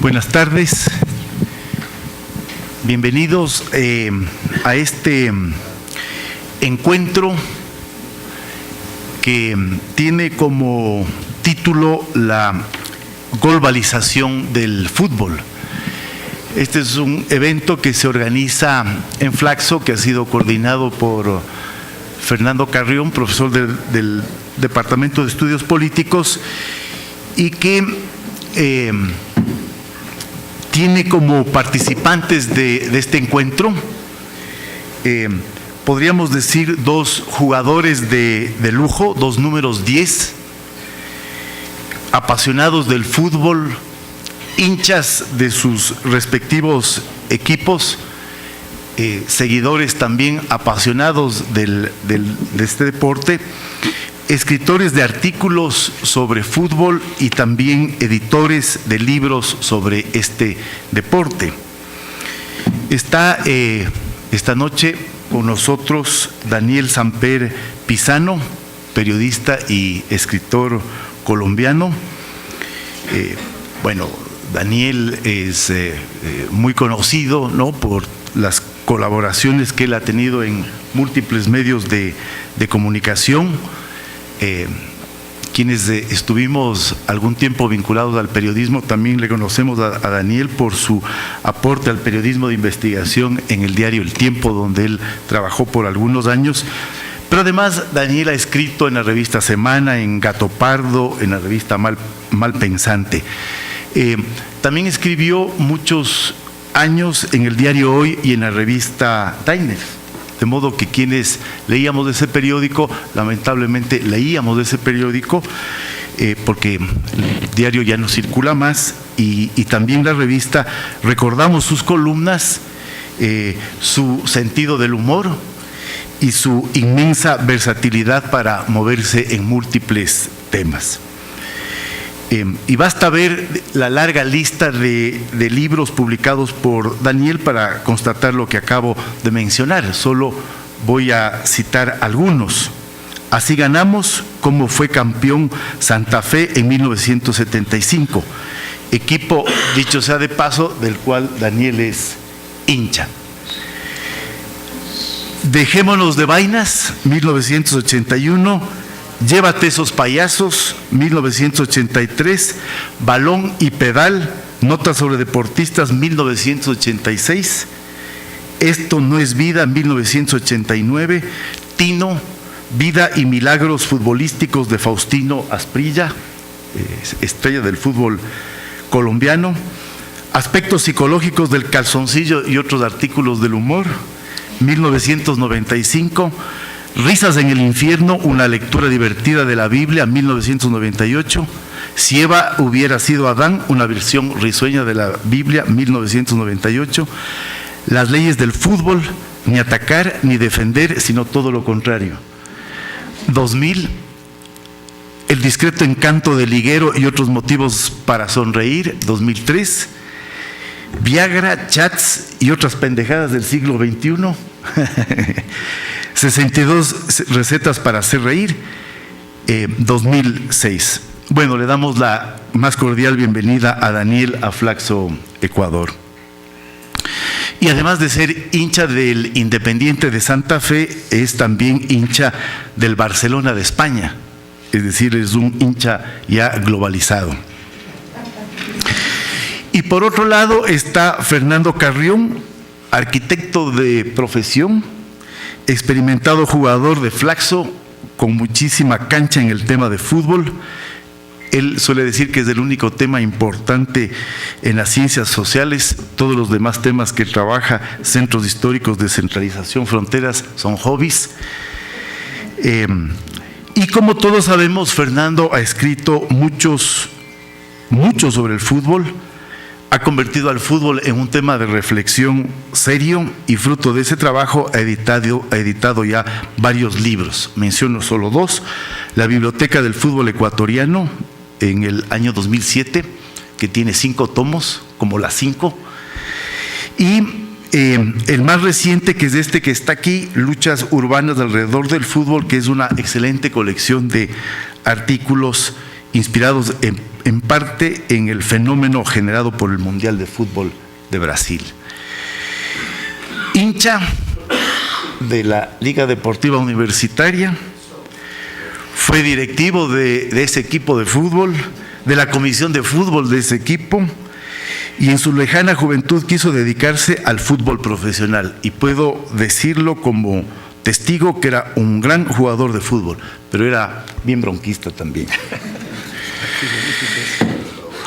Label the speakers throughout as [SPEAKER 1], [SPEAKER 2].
[SPEAKER 1] Buenas tardes, bienvenidos a este encuentro que tiene como título la globalización del fútbol. Este es un evento que se organiza en Flaxo, que ha sido coordinado por Fernando Carrión, profesor del Departamento de Estudios Políticos, y que tiene como participantes de este encuentro, podríamos decir, dos jugadores de lujo, dos números 10, apasionados del fútbol, hinchas de sus respectivos equipos, seguidores también apasionados de este deporte, escritores de artículos sobre fútbol y también editores de libros sobre este deporte. Está esta noche con nosotros Daniel Samper Pisano, periodista y escritor colombiano. Daniel es muy conocido, ¿no?, por las colaboraciones que él ha tenido en múltiples medios de comunicación. Quienes estuvimos algún tiempo vinculados al periodismo también le conocemos a Daniel por su aporte al periodismo de investigación en el diario El Tiempo, donde él trabajó por algunos años. Pero además Daniel ha escrito en la revista Semana, en Gato Pardo, en la revista Malpensante. También escribió muchos años en el diario Hoy y en la revista Times. De modo que quienes leíamos de ese periódico, lamentablemente leíamos de ese periódico, porque el diario ya no circula más, y también la revista, recordamos sus columnas, su sentido del humor y su inmensa versatilidad para moverse en múltiples temas. Y basta ver la larga lista de libros publicados por Daniel para constatar lo que acabo de mencionar. Solo voy a citar algunos. Así ganamos, cómo fue campeón Santa Fe en 1975, equipo, dicho sea de paso, del cual Daniel es hincha. Dejémonos de vainas, 1981, Llévate esos payasos, 1983, Balón y pedal, notas sobre deportistas, 1986, Esto no es vida, 1989, Tino, vida y milagros futbolísticos de Faustino Asprilla, estrella del fútbol colombiano, Aspectos psicológicos del calzoncillo y otros artículos del humor, 1995, Risas en el infierno, una lectura divertida de la Biblia, 1998. Si Eva hubiera sido Adán, una versión risueña de la Biblia, 1998. Las leyes del fútbol, ni atacar ni defender, sino todo lo contrario. 2000. El discreto encanto del liguero y otros motivos para sonreír, 2003. Viagra, chats y otras pendejadas del siglo XXI. 62 recetas para hacer reír, 2006. Bueno, le damos la más cordial bienvenida a Daniel a Flaxo, Ecuador. Y además de ser hincha del Independiente de Santa Fe, es también hincha del Barcelona de España, es decir, es un hincha ya globalizado. Y por otro lado está Fernando Carrión, arquitecto de profesión, experimentado jugador de Flaxo, con muchísima cancha en el tema de fútbol. Él suele decir que es el único tema importante en las ciencias sociales. Todos los demás temas que trabaja, centros históricos, descentralización, fronteras, son hobbies. Y como todos sabemos, Fernando ha escrito mucho sobre el fútbol. Ha convertido al fútbol en un tema de reflexión serio y fruto de ese trabajo ha editado ya varios libros. Menciono solo dos: La Biblioteca del Fútbol Ecuatoriano en el año 2007, que tiene 5 tomos, como las 5, y el más reciente, que es este que está aquí, Luchas urbanas alrededor del fútbol, que es una excelente colección de artículos inspirados en parte en el fenómeno generado por el Mundial de Fútbol de Brasil. Hincha de la Liga Deportiva Universitaria, fue directivo de ese equipo de fútbol, de la comisión de fútbol de ese equipo, y en su lejana juventud quiso dedicarse al fútbol profesional. Y puedo decirlo como testigo que era un gran jugador de fútbol, pero era bien bronquista también.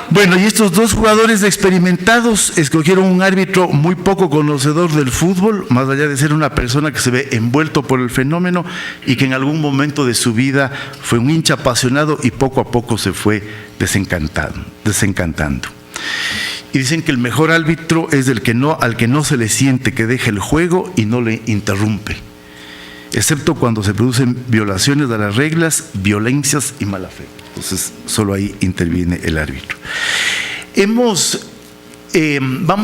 [SPEAKER 1] Bueno, y estos dos jugadores experimentados escogieron un árbitro muy poco conocedor del fútbol, más allá de ser una persona que se ve envuelto por el fenómeno y que en algún momento de su vida fue un hincha apasionado y poco a poco se fue desencantando. Y dicen que el mejor árbitro es al que no se le siente que deje el juego y no le interrumpe, excepto cuando se producen violaciones de las reglas, violencias y mala fe. Entonces, solo ahí interviene el árbitro. Vamos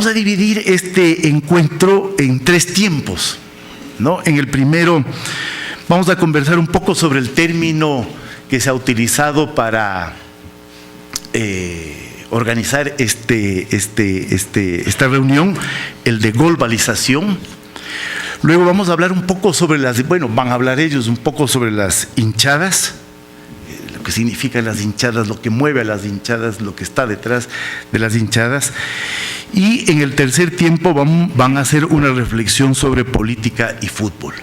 [SPEAKER 1] a dividir este encuentro en 3 tiempos, ¿no? En el primero vamos a conversar un poco sobre el término que se ha utilizado para organizar esta reunión, el de globalización. Luego vamos a hablar un poco sobre van a hablar ellos un poco sobre las hinchadas, lo que significan las hinchadas, lo que mueve a las hinchadas, lo que está detrás de las hinchadas. Y en el tercer tiempo van a hacer una reflexión sobre política y fútbol.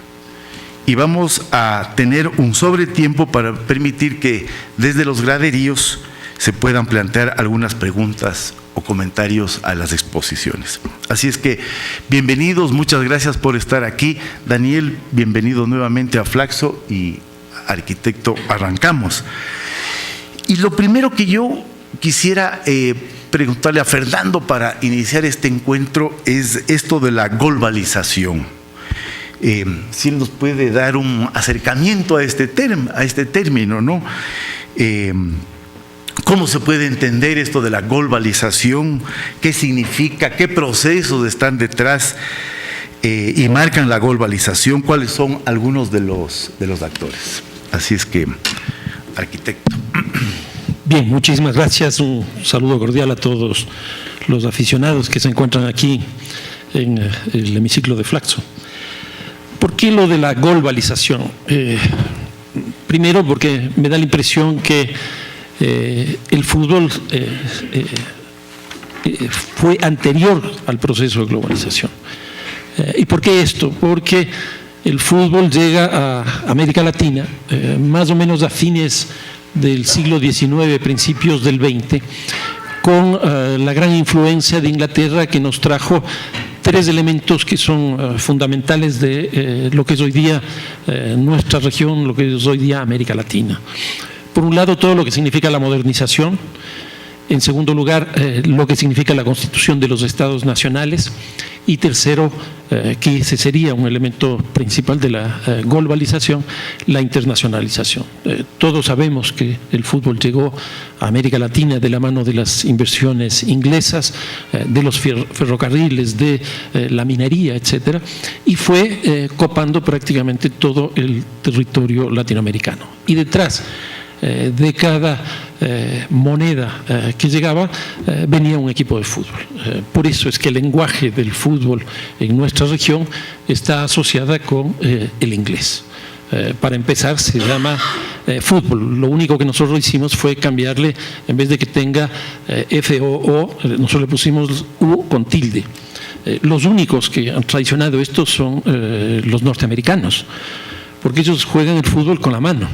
[SPEAKER 1] Y vamos a tener un sobretiempo para permitir que desde los graderíos se puedan plantear algunas preguntas o comentarios a las exposiciones. Así es que, bienvenidos, muchas gracias por estar aquí. Daniel, bienvenido nuevamente a Flaxo, y arquitecto, arrancamos. Y lo primero que yo quisiera preguntarle a Fernando para iniciar este encuentro es esto de la globalización. Si él nos puede dar un acercamiento a este término, ¿no? ¿Cómo se puede entender esto de la globalización? ¿Qué significa? ¿Qué procesos están detrás y marcan la globalización? ¿Cuáles son algunos de los actores? Así es que, arquitecto.
[SPEAKER 2] Bien, muchísimas gracias. Un saludo cordial a todos los aficionados que se encuentran aquí en el hemiciclo de Flaxo. ¿Por qué lo de la globalización? Primero, porque me da la impresión que el fútbol fue anterior al proceso de globalización. ¿Y por qué esto? Porque el fútbol llega a América Latina más o menos a fines del siglo XIX, principios del XX, con la gran influencia de Inglaterra, que nos trajo 3 elementos que son fundamentales de lo que es hoy día nuestra región, lo que es hoy día América Latina. Por un lado, todo lo que significa la modernización. En segundo lugar, lo que significa la constitución de los estados nacionales. Y tercero, que ese sería un elemento principal de la globalización, la internacionalización. Todos sabemos que el fútbol llegó a América Latina de la mano de las inversiones inglesas, de los ferrocarriles, de la minería, etcétera, y fue copando prácticamente todo el territorio latinoamericano. Y detrás de cada moneda que llegaba venía un equipo de fútbol. Por eso es que el lenguaje del fútbol en nuestra región está asociada con el inglés. Para empezar, se llama fútbol. Lo único que nosotros hicimos fue cambiarle, en vez de que tenga F-O-O, nosotros le pusimos U con tilde. Los únicos que han traicionado esto son los norteamericanos, porque ellos juegan el fútbol con la mano.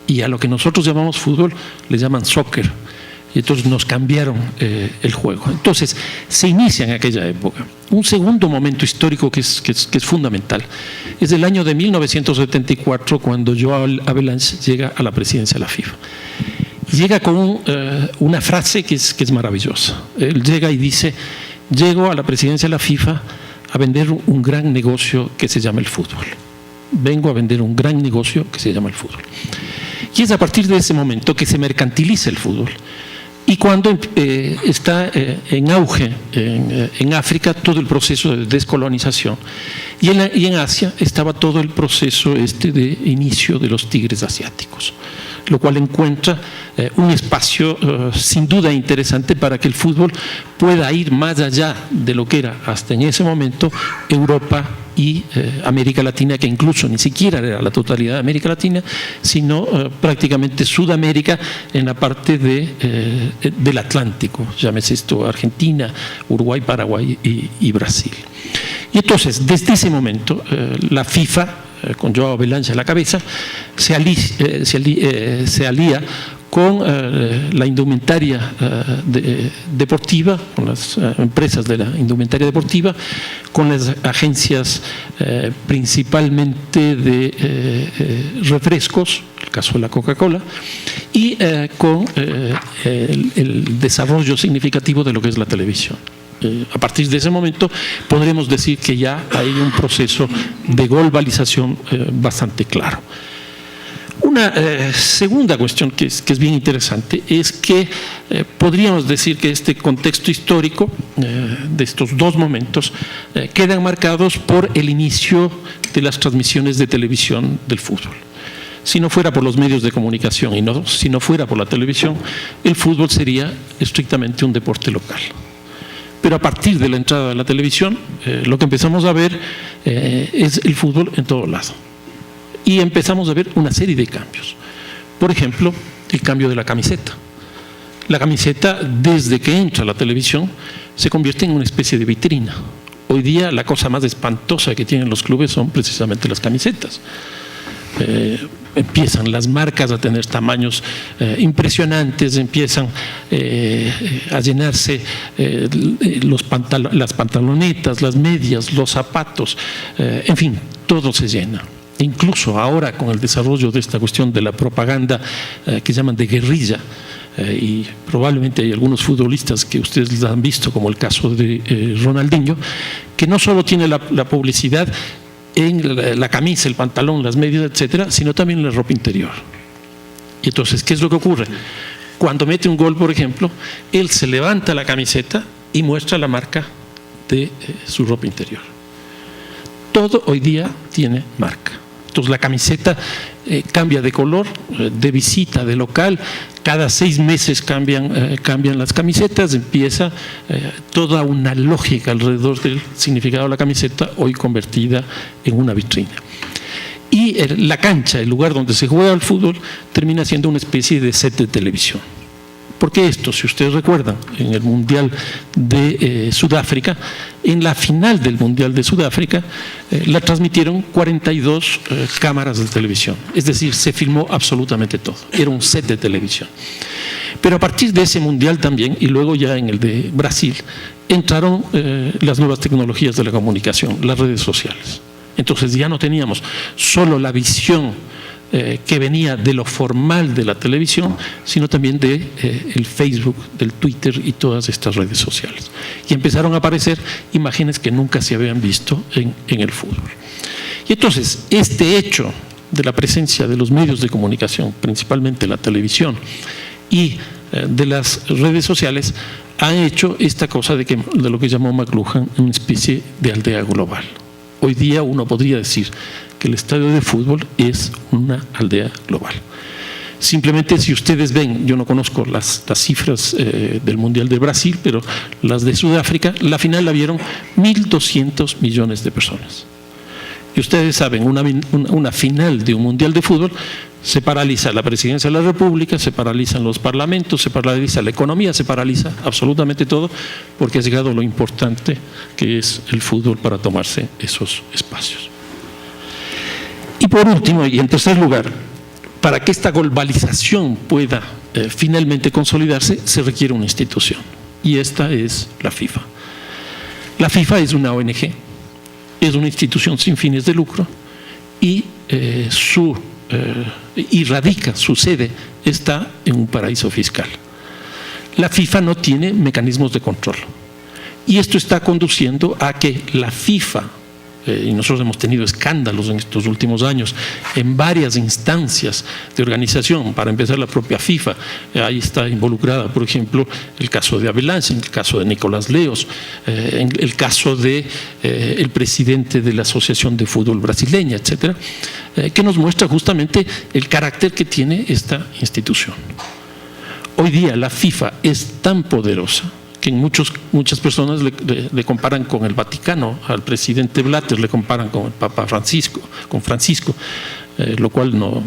[SPEAKER 2] Y a lo que nosotros llamamos fútbol le llaman soccer, y entonces nos cambiaron el juego. Entonces se inicia en aquella época. Un segundo momento histórico que es fundamental es el año de 1974, cuando Joao Havelange llega a la presidencia de la FIFA. Llega con una frase que es maravillosa. Él llega y dice: llego a la presidencia de la FIFA a vender un gran negocio que se llama el fútbol. Vengo a vender un gran negocio que se llama el fútbol. Y es a partir de ese momento que se mercantiliza el fútbol. Y cuando está en auge en África todo el proceso de descolonización, y en Asia estaba todo el proceso de inicio de los tigres asiáticos. lo cual encuentra un espacio sin duda interesante para que el fútbol pueda ir más allá de lo que era hasta en ese momento Europa y América Latina, que incluso ni siquiera era la totalidad de América Latina, sino prácticamente Sudamérica en la parte del Atlántico, llámese esto Argentina, Uruguay, Paraguay y Brasil. Y entonces, desde ese momento, la FIFA, con Joao Belancha a la cabeza, se alía con la indumentaria deportiva, con las empresas de la indumentaria deportiva, con las agencias principalmente de refrescos, el caso de la Coca-Cola, y con el desarrollo significativo de lo que es la televisión. A partir de ese momento podremos decir que ya hay un proceso de globalización bastante claro. Una segunda cuestión que es bien interesante es que podríamos decir que este contexto histórico de estos dos momentos quedan marcados por el inicio de las transmisiones de televisión del fútbol. Si no fuera por los medios de comunicación y si no fuera por la televisión, el fútbol sería estrictamente un deporte local. Pero a partir de la entrada de la televisión, lo que empezamos a ver es el fútbol en todo lado. Y empezamos a ver una serie de cambios. Por ejemplo, el cambio de la camiseta. La camiseta, desde que entra la televisión, se convierte en una especie de vitrina. Hoy día la cosa más espantosa que tienen los clubes son precisamente las camisetas. Empiezan las marcas a tener tamaños impresionantes, empiezan a llenarse las pantalonetas, las medias, los zapatos, en fin, todo se llena. Incluso ahora con el desarrollo de esta cuestión de la propaganda que llaman de guerrilla, y probablemente hay algunos futbolistas que ustedes han visto, como el caso de Ronaldinho, que no solo tiene la publicidad en la camisa, el pantalón, las medias, etcétera, sino también en la ropa interior. Y entonces, ¿qué es lo que ocurre? Cuando mete un gol, por ejemplo, él se levanta la camiseta y muestra la marca de su ropa interior. Todo hoy día tiene marca. Entonces la camiseta cambia de color, de visita, de local. Cada 6 meses cambian las camisetas, empieza toda una lógica alrededor del significado de la camiseta, hoy convertida en una vitrina. Y la cancha, el lugar donde se juega el fútbol, termina siendo una especie de set de televisión. Porque esto, si ustedes recuerdan, en el Mundial de Sudáfrica, en la final del Mundial de Sudáfrica, la transmitieron 42 cámaras de televisión. Es decir, se filmó absolutamente todo. Era un set de televisión. Pero a partir de ese Mundial también, y luego ya en el de Brasil, entraron las nuevas tecnologías de la comunicación, las redes sociales. Entonces ya no teníamos solo la visión que venía de lo formal de la televisión, sino también de el Facebook, del Twitter y todas estas redes sociales. Y empezaron a aparecer imágenes que nunca se habían visto en el fútbol. Y entonces, este hecho de la presencia de los medios de comunicación, principalmente la televisión y de las redes sociales, han hecho esta cosa de lo que llamó McLuhan una especie de aldea global. Hoy día uno podría decir que el estadio de fútbol es una aldea global. Simplemente, si ustedes ven, yo no conozco las cifras del Mundial de Brasil, pero las de Sudáfrica, la final la vieron 1.200 millones de personas. Y ustedes saben, una final de un Mundial de fútbol, se paraliza la presidencia de la República, se paralizan los parlamentos, se paraliza la economía, se paraliza absolutamente todo, porque ha llegado lo importante que es el fútbol para tomarse esos espacios. Y por último, y en tercer lugar, para que esta globalización pueda finalmente consolidarse, se requiere una institución, y esta es la FIFA. La FIFA es una ONG, es una institución sin fines de lucro, y radica, su sede está en un paraíso fiscal. La FIFA no tiene mecanismos de control, y esto está conduciendo a que la FIFA y nosotros hemos tenido escándalos en estos últimos años en varias instancias de organización. Para empezar, la propia FIFA, ahí está involucrada, por ejemplo, el caso de Avalanche, el caso de Nicolás Leos, el caso de el presidente de la Asociación de Fútbol Brasileña, etcétera, que nos muestra justamente el carácter que tiene esta institución. Hoy día la FIFA es tan poderosa que muchas personas le comparan con el Vaticano. Al presidente Blatter le comparan con el Papa Francisco, lo cual no,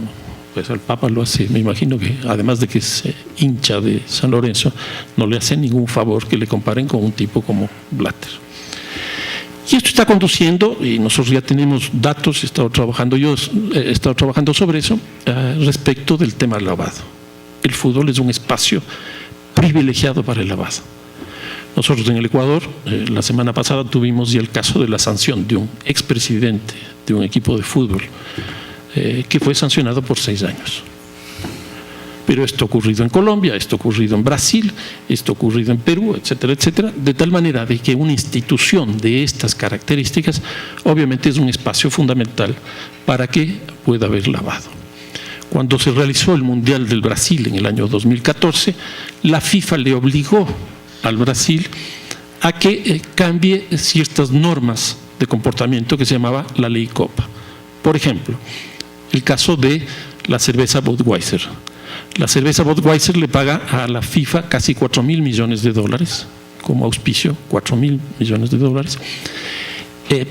[SPEAKER 2] pues al Papa lo hace, me imagino que además de que es hincha de San Lorenzo, no le hace ningún favor que le comparen con un tipo como Blatter. Y esto está conduciendo, y nosotros ya tenemos datos, he estado trabajando sobre eso, respecto del tema del lavado. El fútbol es un espacio privilegiado para el lavado. Nosotros en el Ecuador, la semana pasada tuvimos ya el caso de la sanción de un expresidente de un equipo de fútbol que fue sancionado por 6 años. Pero esto ha ocurrido en Colombia, esto ha ocurrido en Brasil, esto ha ocurrido en Perú, etcétera, etcétera, de tal manera de que una institución de estas características obviamente es un espacio fundamental para que pueda haber lavado. Cuando se realizó el Mundial del Brasil en el año 2014, la FIFA le obligó al Brasil a que cambie ciertas normas de comportamiento que se llamaba la Ley Copa. Por ejemplo, el caso de la cerveza Budweiser. La cerveza Budweiser le paga a la FIFA casi $4.000 millones como auspicio, $4.000 millones,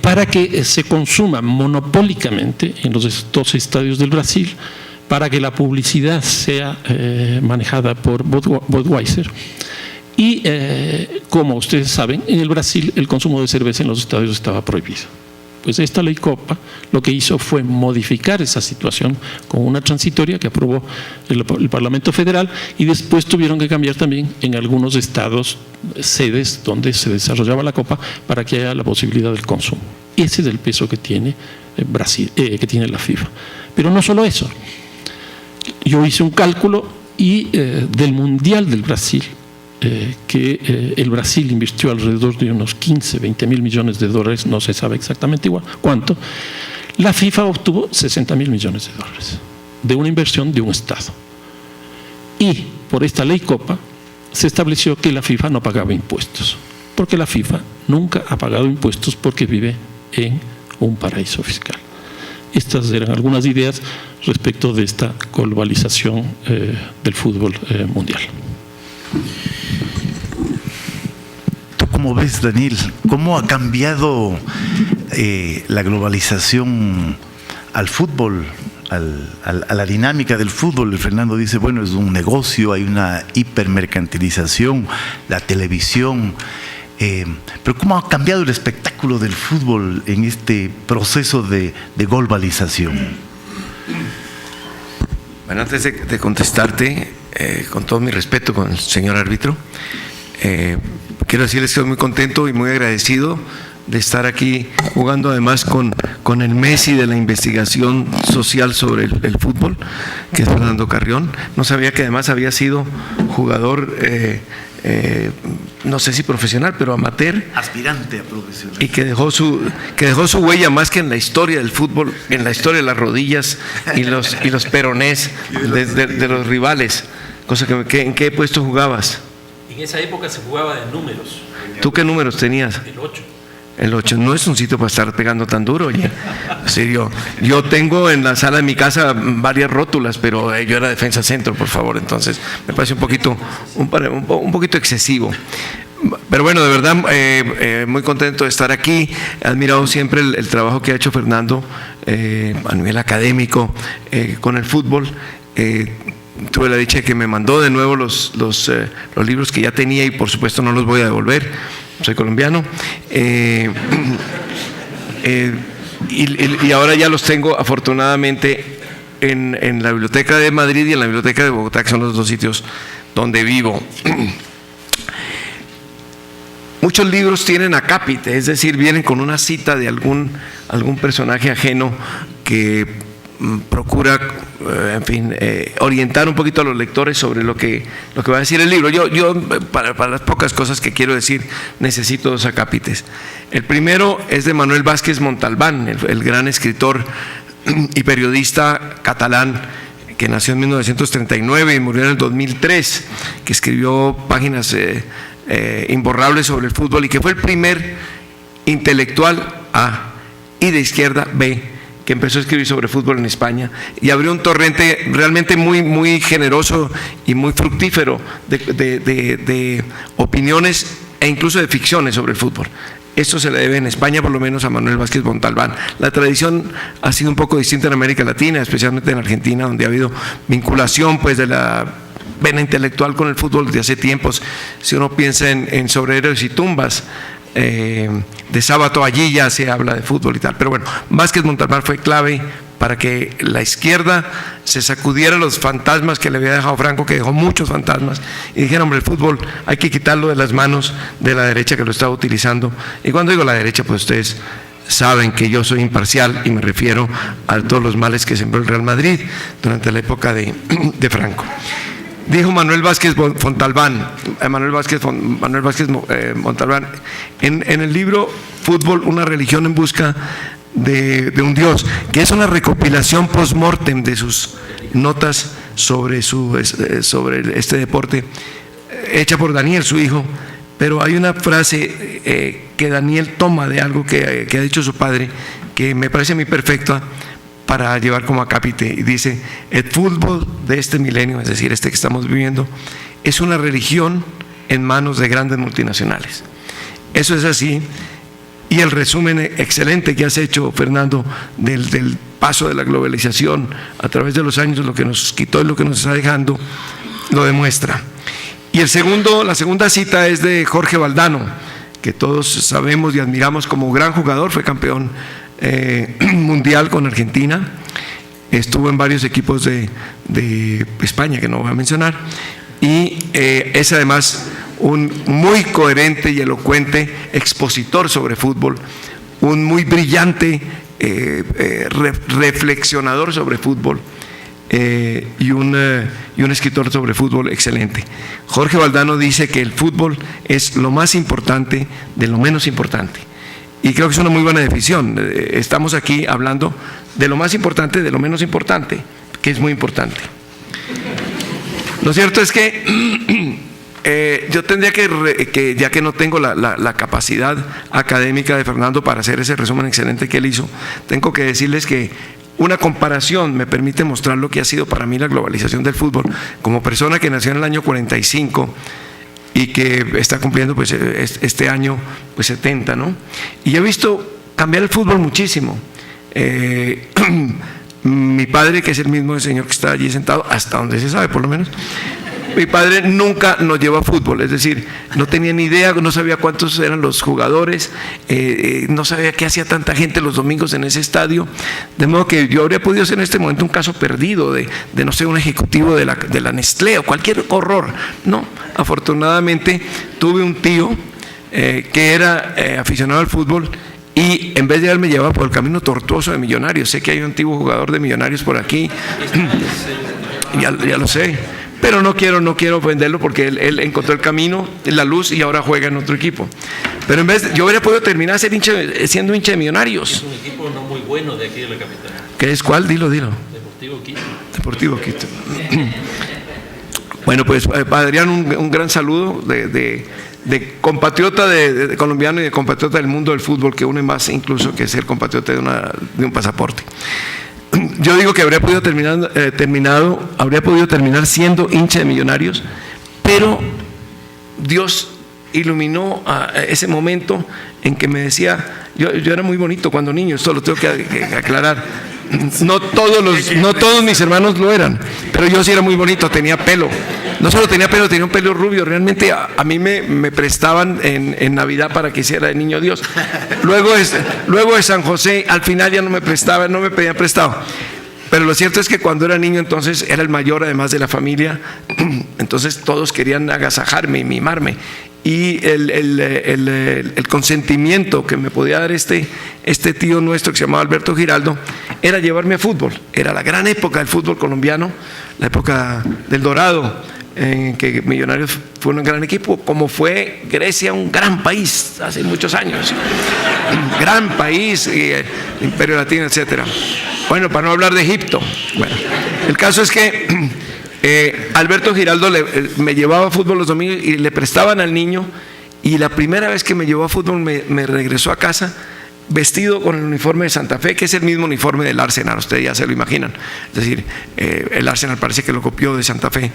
[SPEAKER 2] para que se consuma monopólicamente en los 12 estadios del Brasil, para que la publicidad sea manejada por Budweiser. Y como ustedes saben, en el Brasil el consumo de cerveza en los estadios estaba prohibido. Pues esta ley Copa lo que hizo fue modificar esa situación con una transitoria que aprobó el Parlamento Federal, y después tuvieron que cambiar también en algunos estados, sedes donde se desarrollaba la Copa, para que haya la posibilidad del consumo. Ese es el peso que tiene Brasil, que tiene la FIFA. Pero no solo eso. Yo hice un cálculo y del Mundial del Brasil, que el Brasil invirtió alrededor de unos 20 mil millones de dólares, no se sabe exactamente cuánto, la FIFA obtuvo 60 mil millones de dólares de una inversión de un Estado. Y por esta ley Copa se estableció que la FIFA no pagaba impuestos, porque la FIFA nunca ha pagado impuestos porque vive en un paraíso fiscal. Estas eran algunas ideas respecto de esta globalización del fútbol mundial.
[SPEAKER 1] ¿Tú cómo ves, Daniel? ¿Cómo ha cambiado la globalización al fútbol, a la dinámica del fútbol? Fernando dice, bueno, es un negocio, hay una hipermercantilización, la televisión, pero ¿cómo ha cambiado el espectáculo del fútbol en este proceso de globalización?
[SPEAKER 3] Bueno, antes de contestarte, con todo mi respeto con el señor árbitro, quiero decirles que estoy muy contento y muy agradecido de estar aquí jugando además con el Messi de la investigación social sobre el fútbol, que es Fernando Carrión. No sabía que además había sido jugador, no sé si profesional, pero amateur.
[SPEAKER 1] Aspirante a profesional.
[SPEAKER 3] Y que dejó su huella más que en la historia del fútbol, en la historia de las rodillas y los peronés de los rivales. Cosa que, ¿en qué puesto jugabas?
[SPEAKER 2] En esa época se jugaba de números.
[SPEAKER 3] ¿Tú qué números tenías?
[SPEAKER 2] El 8.
[SPEAKER 3] El 8 no es un sitio para estar pegando tan duro, oye. En serio, yo tengo en la sala de mi casa varias rótulas, pero yo era defensa centro, por favor. Entonces me parece un poquito excesivo. Pero bueno, de verdad, muy contento de estar aquí. He admirado siempre el trabajo que ha hecho Fernando a nivel académico con el fútbol. Tuve la dicha de que me mandó de nuevo los libros que ya tenía, y por supuesto no los voy a devolver, soy colombiano, y ahora ya los tengo afortunadamente en la Biblioteca de Madrid y en la Biblioteca de Bogotá, que son los dos sitios donde vivo. Muchos libros tienen acápite, es decir, vienen con una cita de algún personaje ajeno que procura, en fin, orientar un poquito a los lectores sobre lo que va a decir el libro. Yo para las pocas cosas que quiero decir, necesito 2 acápites. El primero es de Manuel Vázquez Montalbán, el gran escritor y periodista catalán que nació en 1939 y murió en el 2003, que escribió páginas imborrables sobre el fútbol y que fue el primer intelectual A y de izquierda B que empezó a escribir sobre fútbol en España y abrió un torrente realmente muy, muy generoso y muy fructífero de opiniones e incluso de ficciones sobre el fútbol. Esto se le debe en España, por lo menos, a Manuel Vázquez Montalbán. La tradición ha sido un poco distinta en América Latina, especialmente en Argentina, donde ha habido vinculación pues de la vena intelectual con el fútbol desde hace tiempos. Si uno piensa en Sobre héroes y tumbas, de Sábato, allí ya se habla de fútbol y tal. Pero bueno, Vázquez Montalbán fue clave para que la izquierda se sacudiera los fantasmas que le había dejado Franco, que dejó muchos fantasmas, y dijeron, hombre, el fútbol hay que quitarlo de las manos de la derecha que lo estaba utilizando. Y cuando digo la derecha, pues ustedes saben que yo soy imparcial y me refiero a todos los males que sembró el Real Madrid durante la época de Franco. Dijo Manuel Vázquez Montalbán, en el libro Fútbol, una religión en busca de un Dios, que es una recopilación post-mortem de sus notas sobre este deporte, hecha por Daniel, su hijo, pero hay una frase que Daniel toma de algo que ha dicho su padre, que me parece a mí perfecta para llevar como acápite, y dice: el fútbol de este milenio, es decir, este que estamos viviendo, es una religión en manos de grandes multinacionales. Eso es así, y el resumen excelente que has hecho, Fernando, del paso de la globalización a través de los años, lo que nos quitó y lo que nos está dejando, lo demuestra. Y la segunda cita es de Jorge Valdano, que todos sabemos y admiramos como gran jugador, fue campeón mundial con Argentina, estuvo en varios equipos de España que no voy a mencionar, y es además un muy coherente y elocuente expositor sobre fútbol, un muy brillante reflexionador sobre fútbol, y un escritor sobre fútbol excelente. Jorge Valdano dice que el fútbol es lo más importante de lo menos importante. Y creo que es una muy buena definición. Estamos aquí hablando de lo más importante, de lo menos importante, que es muy importante. Lo cierto es que yo tendría que, ya que no tengo la capacidad académica de Fernando para hacer ese resumen excelente que él hizo, tengo que decirles que una comparación me permite mostrar lo que ha sido para mí la globalización del fútbol. Como persona que nació en el año 45, y que está cumpliendo pues este año pues 70, ¿no? Y he visto cambiar el fútbol muchísimo. Mi padre, que es el mismo señor que está allí sentado, hasta donde se sabe por lo menos, mi padre nunca nos llevó a fútbol, es decir, no tenía ni idea, no sabía cuántos eran los jugadores, no sabía qué hacía tanta gente los domingos en ese estadio, de modo que yo habría podido ser en este momento un caso perdido de no sé, un ejecutivo de la Nestlé o cualquier horror. No, afortunadamente tuve un tío que era aficionado al fútbol, y en vez de haberme llevado por el camino tortuoso de Millonarios, sé que hay un antiguo jugador de Millonarios por aquí, ya lo sé, pero no quiero ofenderlo, porque él encontró el camino, la luz, y ahora juega en otro equipo. Pero en vez yo hubiera podido terminar siendo hincha de Millonarios.
[SPEAKER 4] Es un equipo no muy bueno de aquí de la capital.
[SPEAKER 3] ¿Qué es cuál? Dilo.
[SPEAKER 4] Deportivo Quito.
[SPEAKER 3] Deportivo Quito. Bueno, pues para Adrián un gran saludo de compatriota de colombiano y de compatriota del mundo del fútbol, que une más incluso que ser compatriota de un pasaporte. Yo digo que habría podido terminar siendo hincha de Millonarios, pero Dios iluminó a ese momento en que me decía, yo era muy bonito cuando niño, esto lo tengo que aclarar. No todos mis hermanos lo eran, pero yo sí era muy bonito, tenía pelo. No solo tenía pelo, tenía un pelo rubio. Realmente a mí me prestaban en Navidad para que hiciera el niño Dios. Luego de San José, al final ya no me pedían prestado. Pero lo cierto es que cuando era niño, entonces era el mayor además de la familia, entonces todos querían agasajarme y mimarme. Y el consentimiento que me podía dar este tío nuestro que se llamaba Alberto Giraldo era llevarme a fútbol. Era la gran época del fútbol colombiano, la época del Dorado, en que Millonarios fue un gran equipo, como fue Grecia, un gran país hace muchos años, un gran país, Imperio Latino, etcétera. Bueno, para no hablar de Egipto. Bueno, el caso es que Alberto Giraldo me llevaba a fútbol los domingos y le prestaban al niño, y la primera vez que me llevó a fútbol me regresó a casa vestido con el uniforme de Santa Fe, que es el mismo uniforme del Arsenal, ustedes ya se lo imaginan. Es decir, el Arsenal parece que lo copió de Santa Fe.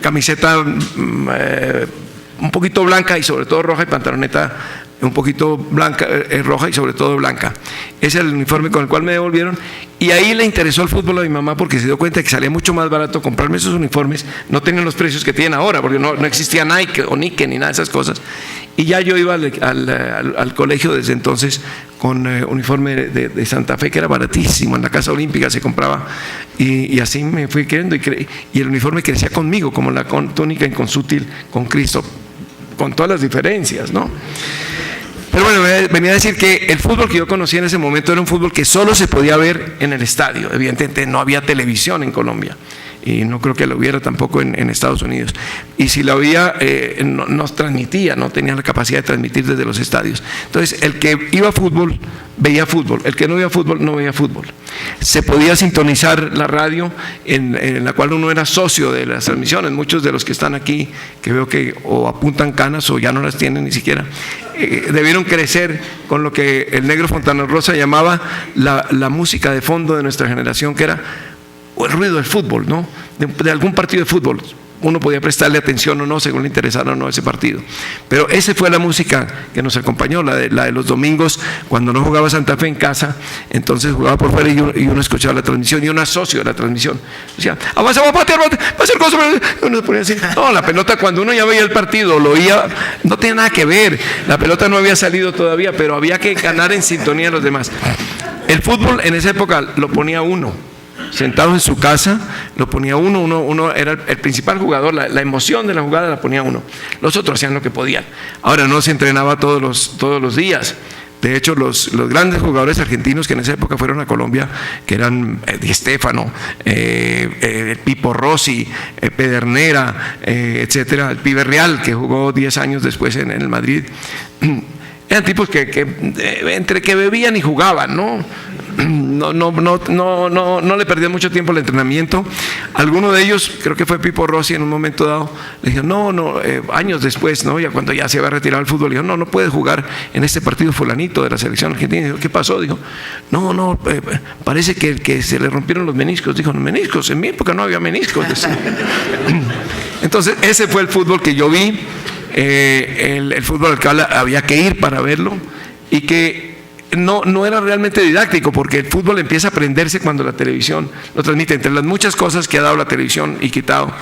[SPEAKER 3] Camiseta un poquito blanca y sobre todo roja, y pantaloneta un poquito blanca, roja y sobre todo blanca. Ese es el uniforme con el cual me devolvieron, y ahí le interesó el fútbol a mi mamá, porque se dio cuenta que salía mucho más barato comprarme esos uniformes. No tenían los precios que tienen ahora, porque no existía Nike o Nike ni nada de esas cosas. Y ya yo iba al colegio desde entonces con uniforme de Santa Fe, que era baratísimo, en la Casa Olímpica se compraba, y así me fui queriendo, y el uniforme crecía conmigo, como la túnica inconsútil con Cristo, con todas las diferencias, ¿no? Pero bueno, venía a decir que el fútbol que yo conocí en ese momento era un fútbol que solo se podía ver en el estadio. Evidentemente no había televisión en Colombia, y no creo que lo hubiera tampoco en Estados Unidos, y si lo había no transmitía, no tenía la capacidad de transmitir desde los estadios. Entonces el que iba a fútbol veía fútbol, el que no veía fútbol no veía fútbol. Se podía sintonizar la radio en la cual uno era socio de las transmisiones. Muchos de los que están aquí, que veo que o apuntan canas o ya no las tienen ni siquiera, debieron crecer con lo que el negro Fontana Rosa llamaba la música de fondo de nuestra generación, que era el ruido del fútbol, ¿no? De algún partido de fútbol. Uno podía prestarle atención o no, según le interesara o no ese partido. Pero esa fue la música que nos acompañó, la de los domingos, cuando no jugaba Santa Fe en casa, entonces jugaba por fuera, y uno escuchaba la transmisión, y uno socio de la transmisión. Decía, avanza, va a patear, va a hacer cosas. Y uno se ponía así. No, la pelota, cuando uno ya veía el partido, lo oía, no tenía nada que ver. La pelota no había salido todavía, pero había que ganar en sintonía a los demás. El fútbol en esa época lo ponía uno. Sentado en su casa, lo ponía uno era el principal jugador, la emoción de la jugada la ponía uno. Los otros hacían lo que podían. Ahora no se entrenaba todos los días. De hecho, los grandes jugadores argentinos que en esa época fueron a Colombia, que eran Di Stéfano, Pipo Rossi, Pedernera, etcétera, el Pibe Real, que jugó 10 años después en el Madrid, eran tipos que entre que bebían y jugaban, ¿no? No le perdían mucho tiempo al entrenamiento. Alguno de ellos, creo que fue Pipo Rossi, en un momento dado le dijo, años después, ¿no? Ya cuando ya se había retirado el fútbol, le dijo, no puedes jugar en este partido fulanito de la selección argentina. Dijo, ¿qué pasó? Dijo, parece que se le rompieron los meniscos. Dijo, meniscos, en mi época no había meniscos. Entonces ese fue el fútbol que yo vi, el fútbol al que había que ir para verlo, y que no era realmente didáctico, porque el fútbol empieza a aprenderse cuando la televisión lo transmite. Entre las muchas cosas que ha dado la televisión y quitado,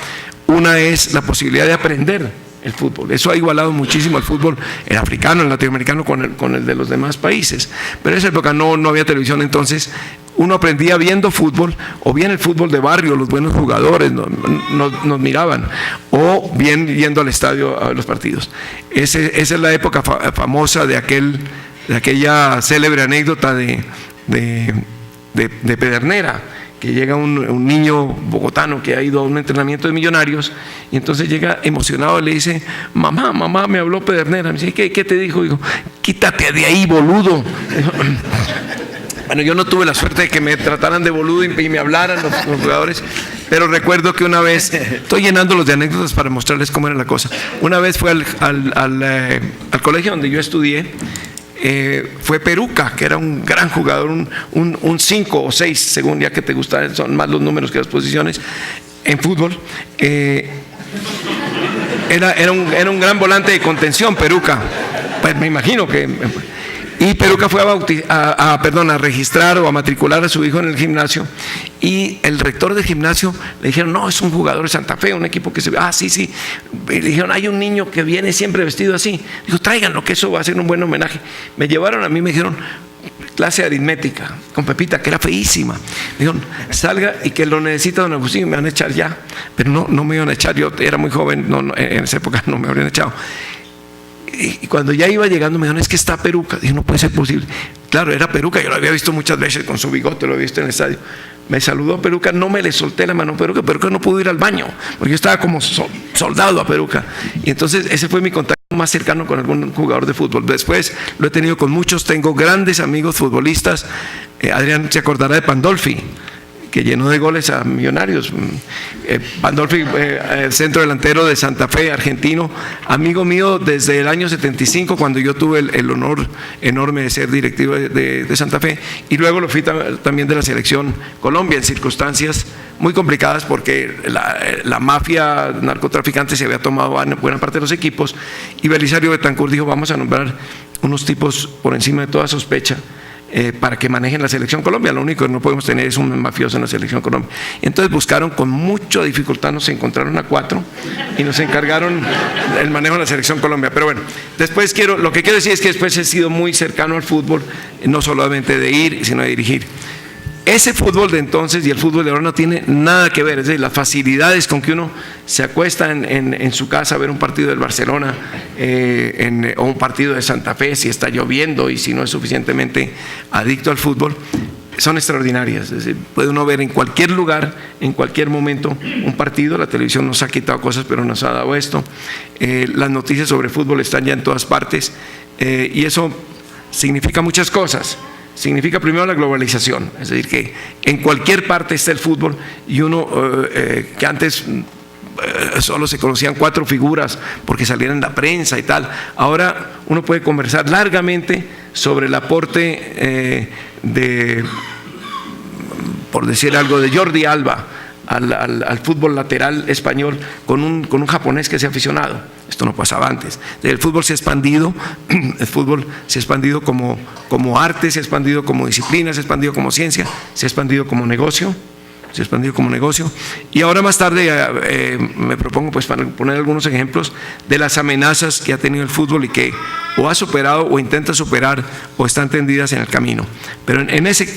[SPEAKER 3] una es la posibilidad de aprender el fútbol. Eso ha igualado muchísimo al fútbol, el africano, el latinoamericano, con el de los demás países. Pero en esa época no había televisión, entonces uno aprendía viendo fútbol, o bien el fútbol de barrio, los buenos jugadores nos miraban, o bien yendo al estadio a ver los partidos. Esa es la época famosa de aquella célebre anécdota de Pedernera, que llega un niño bogotano que ha ido a un entrenamiento de Millonarios, y entonces llega emocionado y le dice, mamá, me habló Pedernera. Me dice, ¿qué te dijo? Digo, quítate de ahí, boludo. Bueno, yo no tuve la suerte de que me trataran de boludo y me hablaran los jugadores, pero recuerdo que una vez, estoy llenándolos de anécdotas para mostrarles cómo era la cosa. Una vez fue al colegio donde yo estudié, fue Peruca, que era un gran jugador, un 5 o 6, según ya que te gustan, son más los números que las posiciones en fútbol. Era un gran volante de contención, Peruca. Pues me imagino que... Y Peruca fue a registrar o a matricular a su hijo en el gimnasio, y el rector del gimnasio le dijeron, no, es un jugador de Santa Fe, un equipo que se ve, sí. Y le dijeron, hay un niño que viene siempre vestido así. Dijo, tráiganlo, que eso va a ser un buen homenaje. Me llevaron a mí, me dijeron, clase de aritmética con Pepita, que era feísima. Me dijeron, salga y que lo necesita don Agustín, me van a echar ya. Pero no me iban a echar, yo era muy joven, en esa época no me habrían echado. Y cuando ya iba llegando me dijeron, es que está Peruca. Dije, no puede ser posible. Claro, era Peruca, yo lo había visto muchas veces con su bigote, lo había visto en el estadio. Me saludó Peruca, no me le solté la mano a Peruca, Peruca no pudo ir al baño, porque yo estaba como soldado a Peruca. Y entonces ese fue mi contacto más cercano con algún jugador de fútbol. Después lo he tenido con muchos, tengo grandes amigos futbolistas. Adrián se acordará de Pandolfi, que llenó de goles a Millonarios. Pandolfi, centro delantero de Santa Fe, argentino, amigo mío desde el año 75, cuando yo tuve el honor enorme de ser directivo de Santa Fe, y luego lo fui también de la selección Colombia, en circunstancias muy complicadas, porque la mafia narcotraficante se había tomado buena parte de los equipos, y Belisario Betancur dijo: vamos a nombrar unos tipos por encima de toda sospecha, para que manejen la selección Colombia. Lo único que no podemos tener es un mafioso en la selección Colombia. Entonces buscaron con mucha dificultad, nos encontraron a 4 y nos encargaron el manejo de la selección Colombia. Pero bueno, después lo que quiero decir es que después he sido muy cercano al fútbol, no solamente de ir, sino de dirigir. Ese fútbol de entonces y el fútbol de ahora no tiene nada que ver. Es decir, las facilidades con que uno se acuesta en su casa a ver un partido del Barcelona o un partido de Santa Fe, si está lloviendo y si no es suficientemente adicto al fútbol, son extraordinarias. Es decir, puede uno ver en cualquier lugar, en cualquier momento, un partido. La televisión nos ha quitado cosas, pero nos ha dado esto. Las noticias sobre fútbol están ya en todas partes, y eso significa muchas cosas. Significa primero la globalización, es decir, que en cualquier parte está el fútbol, y uno que antes solo se conocían 4 figuras porque salían en la prensa y tal, ahora uno puede conversar largamente sobre el aporte por decir algo, de Jordi Alba al fútbol lateral español con un japonés que sea aficionado. Esto no pasaba antes. El fútbol se ha expandido, como arte, se ha expandido como disciplina, se ha expandido como ciencia, se ha expandido como negocio. Y ahora más tarde me propongo, pues, para poner algunos ejemplos de las amenazas que ha tenido el fútbol y que o ha superado o intenta superar o están tendidas en el camino. Pero en ese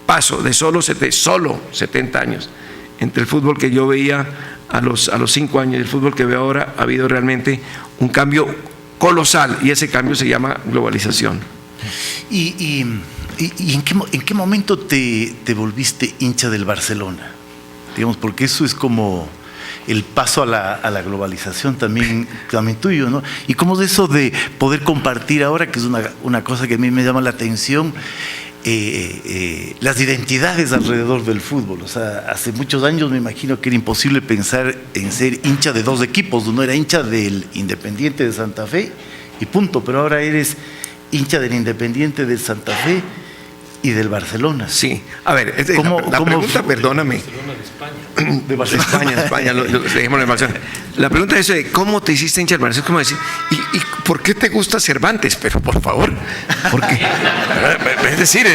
[SPEAKER 3] paso de solo 70 años, entre el fútbol que yo veía a los 5 años y el fútbol que veo ahora, ha habido realmente un cambio colosal, y ese cambio se llama globalización.
[SPEAKER 1] ¿Y en qué momento te volviste hincha del Barcelona? Digamos, porque eso es como el paso a la globalización también tuyo, ¿no? Y cómo de eso de poder compartir ahora, que es una cosa que a mí me llama la atención, las identidades alrededor del fútbol. O sea, hace muchos años me imagino que era imposible pensar en ser hincha de 2 equipos. Uno era hincha del Independiente de Santa Fe y punto, pero ahora eres hincha del Independiente de Santa Fe y del Barcelona.
[SPEAKER 3] Sí, a ver, la pregunta, perdóname. De España, lo dijimos en Barcelona. La pregunta es: ¿cómo te hiciste hincha del Barcelona? Es como decir, ¿y por qué te gusta Cervantes? Pero por favor, porque es decir,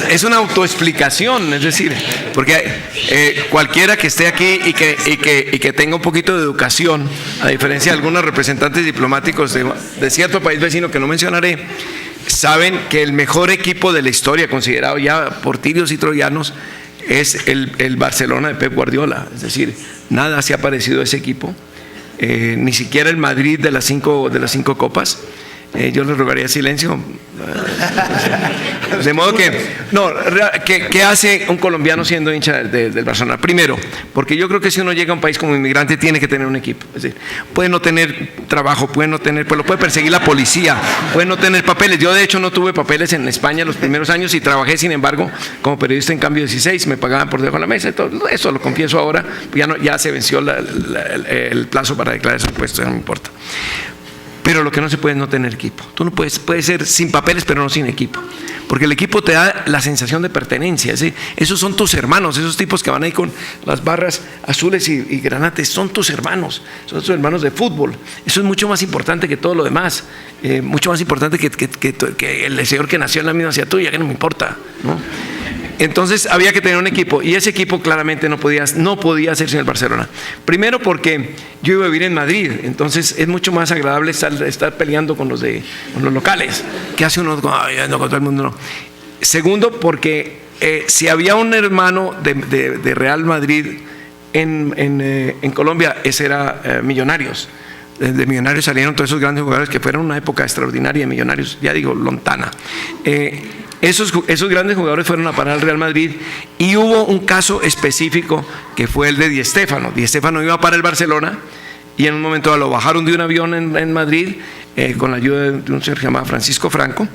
[SPEAKER 3] es una autoexplicación, es decir, porque cualquiera que esté aquí y que tenga un poquito de educación, a diferencia de algunos representantes diplomáticos de cierto país vecino que no mencionaré, saben que el mejor equipo de la historia, considerado ya por tirios y troyanos, es el Barcelona de Pep Guardiola. Es decir, nada se ha parecido a ese equipo, ni siquiera el Madrid de las 5 copas. Yo les rogaría silencio. De modo que, ¿qué hace un colombiano siendo hincha del Barcelona? Primero, porque yo creo que si uno llega a un país como inmigrante tiene que tener un equipo. Es decir, puede no tener trabajo, pues lo puede perseguir la policía, puede no tener papeles. Yo de hecho no tuve papeles en España los primeros años y trabajé, sin embargo, como periodista en Cambio 16, me pagaban por debajo de la mesa y todo. Eso lo confieso ahora, ya se venció el plazo para declarar esos puestos, no me importa. Pero lo que no se puede es no tener equipo. Tú no puedes ser sin papeles, pero no sin equipo. Porque el equipo te da la sensación de pertenencia. ¿Sí? Esos son tus hermanos, esos tipos que van ahí con las barras azules y granates, son tus hermanos de fútbol. Eso es mucho más importante que todo lo demás. Mucho más importante que el señor que nació en la misma ciudad tuya, que no me importa, ¿no? Entonces había que tener un equipo, y ese equipo claramente no podía hacerse en el Barcelona. Primero porque yo iba a vivir en Madrid, entonces es mucho más agradable estar peleando con los locales. ¿Qué hace uno contra todo el mundo? No. Segundo, porque si había un hermano de Real Madrid en Colombia, ese era Millonarios. de Millonarios salieron todos esos grandes jugadores que fueron una época extraordinaria de Millonarios, ya digo, lontana. Esos grandes jugadores fueron a parar al Real Madrid y hubo un caso específico que fue el de Di Stéfano. Di Stéfano iba para el Barcelona y en un momento lo bajaron de un avión en Madrid con la ayuda de un señor que se llamaba Francisco Franco,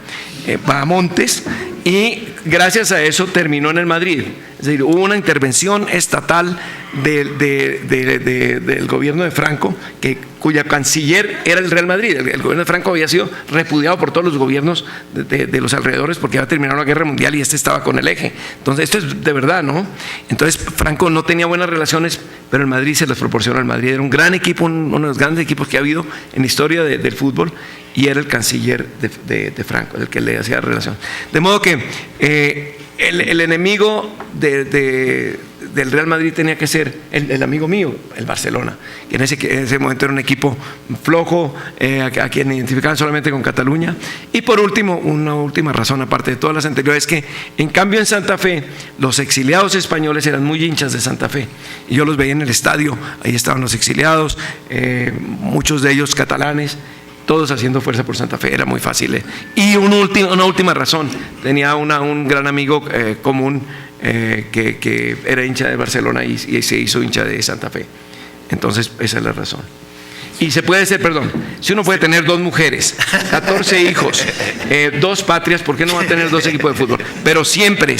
[SPEAKER 3] va a Montes, y gracias a eso terminó en el Madrid. Es decir, hubo una intervención estatal del gobierno de Franco, cuya canciller era el Real Madrid. El gobierno de Franco había sido repudiado por todos los gobiernos de los alrededores porque había terminado la guerra mundial y estaba con el eje. Entonces, esto es de verdad, ¿no? Entonces, Franco no tenía buenas relaciones, pero el Madrid se las proporcionó. El Madrid era un gran equipo, uno de los grandes equipos que ha habido en la historia del fútbol, y era el canciller de Franco, el que le hacía relación. De modo que el enemigo del Real Madrid tenía que ser el amigo mío, el Barcelona, que en ese momento era un equipo flojo, a quien identificaban solamente con Cataluña. Y por último, una última razón, aparte de todas las anteriores, es que en cambio en Santa Fe, los exiliados españoles eran muy hinchas de Santa Fe, y yo los veía en el estadio, ahí estaban los exiliados, muchos de ellos catalanes, todos haciendo fuerza por Santa Fe, era muy fácil. Y una última razón, tenía un gran amigo común que era hincha de Barcelona y se hizo hincha de Santa Fe. Entonces, esa es la razón. Y se puede ser, si uno puede tener 2 mujeres, 14 hijos, 2 patrias, ¿por qué no va a tener 2 equipos de fútbol? Pero siempre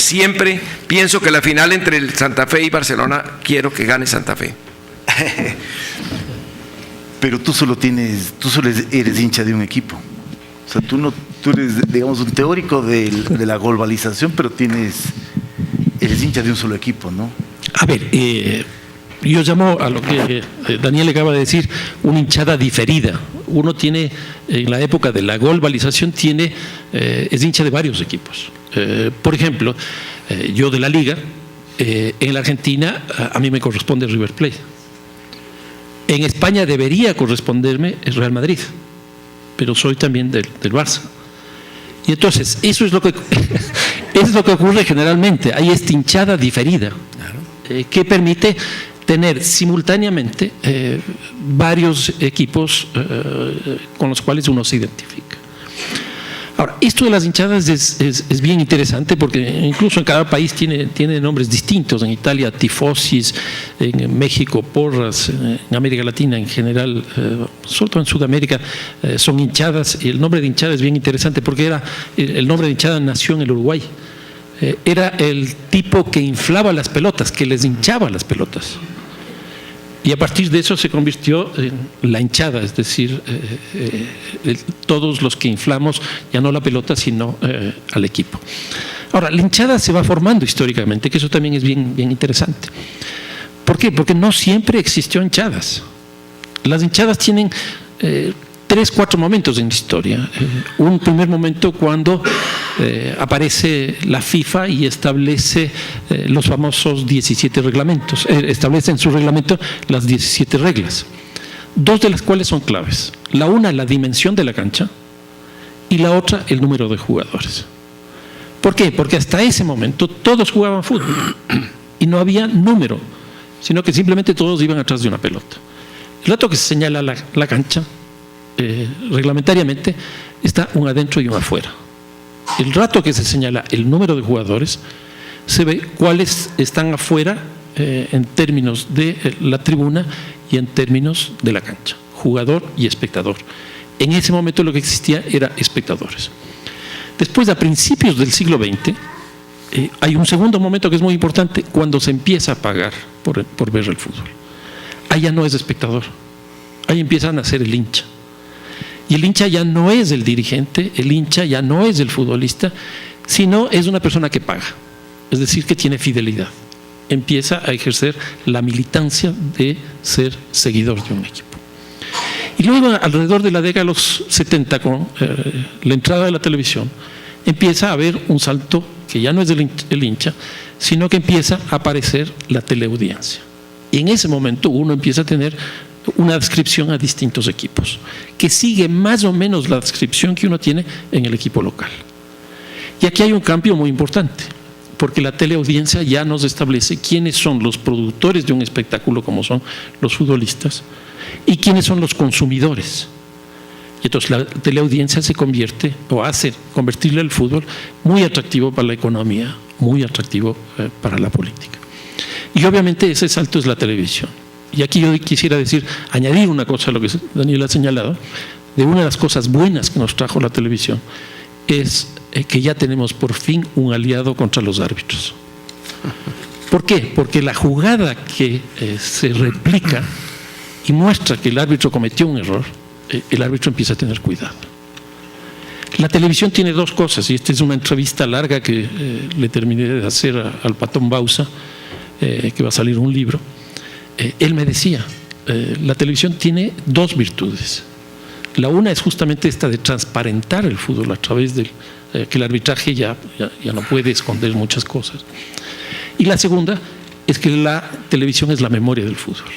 [SPEAKER 3] pienso que la final entre el Santa Fe y Barcelona, quiero que gane Santa Fe.
[SPEAKER 1] Pero tú solo eres hincha de un equipo. O sea, tú eres, digamos, un teórico de la globalización, pero eres hincha de un solo equipo, ¿no?
[SPEAKER 2] A ver, yo llamo a lo que Daniel acaba de decir una hinchada diferida. Uno tiene, en la época de la globalización, es hincha de varios equipos. Por ejemplo, yo de la Liga, en la Argentina, a mí me corresponde River Plate. En España debería corresponderme el Real Madrid, pero soy también del Barça. Y entonces, eso es lo que ocurre generalmente. Hay esta hinchada diferida, que permite tener simultáneamente varios equipos con los cuales uno se identifica. Ahora, esto de las hinchadas es bien interesante porque incluso en cada país tiene nombres distintos. En Italia, tifosis; en México, porras; en América Latina en general, sobre todo en Sudamérica, son hinchadas. Y el nombre de hinchada es bien interesante porque el nombre de hinchada nació en el Uruguay. Era el tipo que inflaba las pelotas, que les hinchaba las pelotas. Y a partir de eso se convirtió en la hinchada, es decir, todos los que inflamos ya no la pelota, sino al equipo. Ahora, la hinchada se va formando históricamente, que eso también es bien interesante. ¿Por qué? Porque no siempre existió hinchadas. Las hinchadas tienen 3-4 momentos en la historia. Un primer momento cuando aparece la FIFA y establece los famosos 17 reglamentos. Establece en su reglamento las 17 reglas, 2 de las cuales son claves. La una, la dimensión de la cancha, y la otra, el número de jugadores. ¿Por qué? Porque hasta ese momento todos jugaban fútbol y no había número, sino que simplemente todos iban atrás de una pelota. El rato que se señala la cancha, reglamentariamente está un adentro y un afuera. El rato que se señala el número de jugadores, se ve cuáles están afuera en términos de la tribuna y en términos de la cancha, jugador y espectador. En ese momento lo que existía era espectadores. Después, a principios del siglo XX, hay un segundo momento que es muy importante, cuando se empieza a pagar por ver el fútbol. Ahí ya no es espectador, ahí empiezan a ser el hincha. Y el hincha ya no es el dirigente, el hincha ya no es el futbolista, sino es una persona que paga, es decir, que tiene fidelidad. Empieza a ejercer la militancia de ser seguidor de un equipo. Y luego, alrededor de la década de los 70, con la entrada de la televisión, empieza a haber un salto que ya no es el hincha, sino que empieza a aparecer la teleaudiencia. Y en ese momento uno empieza a tener una adscripción a distintos equipos, que sigue más o menos la adscripción que uno tiene en el equipo local. Y aquí hay un cambio muy importante, porque la teleaudiencia ya nos establece quiénes son los productores de un espectáculo, como son los futbolistas, y quiénes son los consumidores. Y entonces la teleaudiencia se convierte, o hace convertirle el fútbol muy atractivo para la economía, muy atractivo para la política. Y obviamente ese salto es la televisión. Y aquí yo quisiera añadir una cosa a lo que Daniel ha señalado, de una de las cosas buenas que nos trajo la televisión, es que ya tenemos por fin un aliado contra los árbitros. ¿Por qué? Porque la jugada que se replica y muestra que el árbitro cometió un error, el árbitro empieza a tener cuidado. La televisión tiene dos cosas, y esta es una entrevista larga que le terminé de hacer al Patón Bausa, que va a salir un libro. Él me decía, la televisión tiene dos virtudes. La una es justamente esta de transparentar el fútbol a través de que el arbitraje ya no puede esconder muchas cosas. Y la segunda es que la televisión es la memoria del fútbol.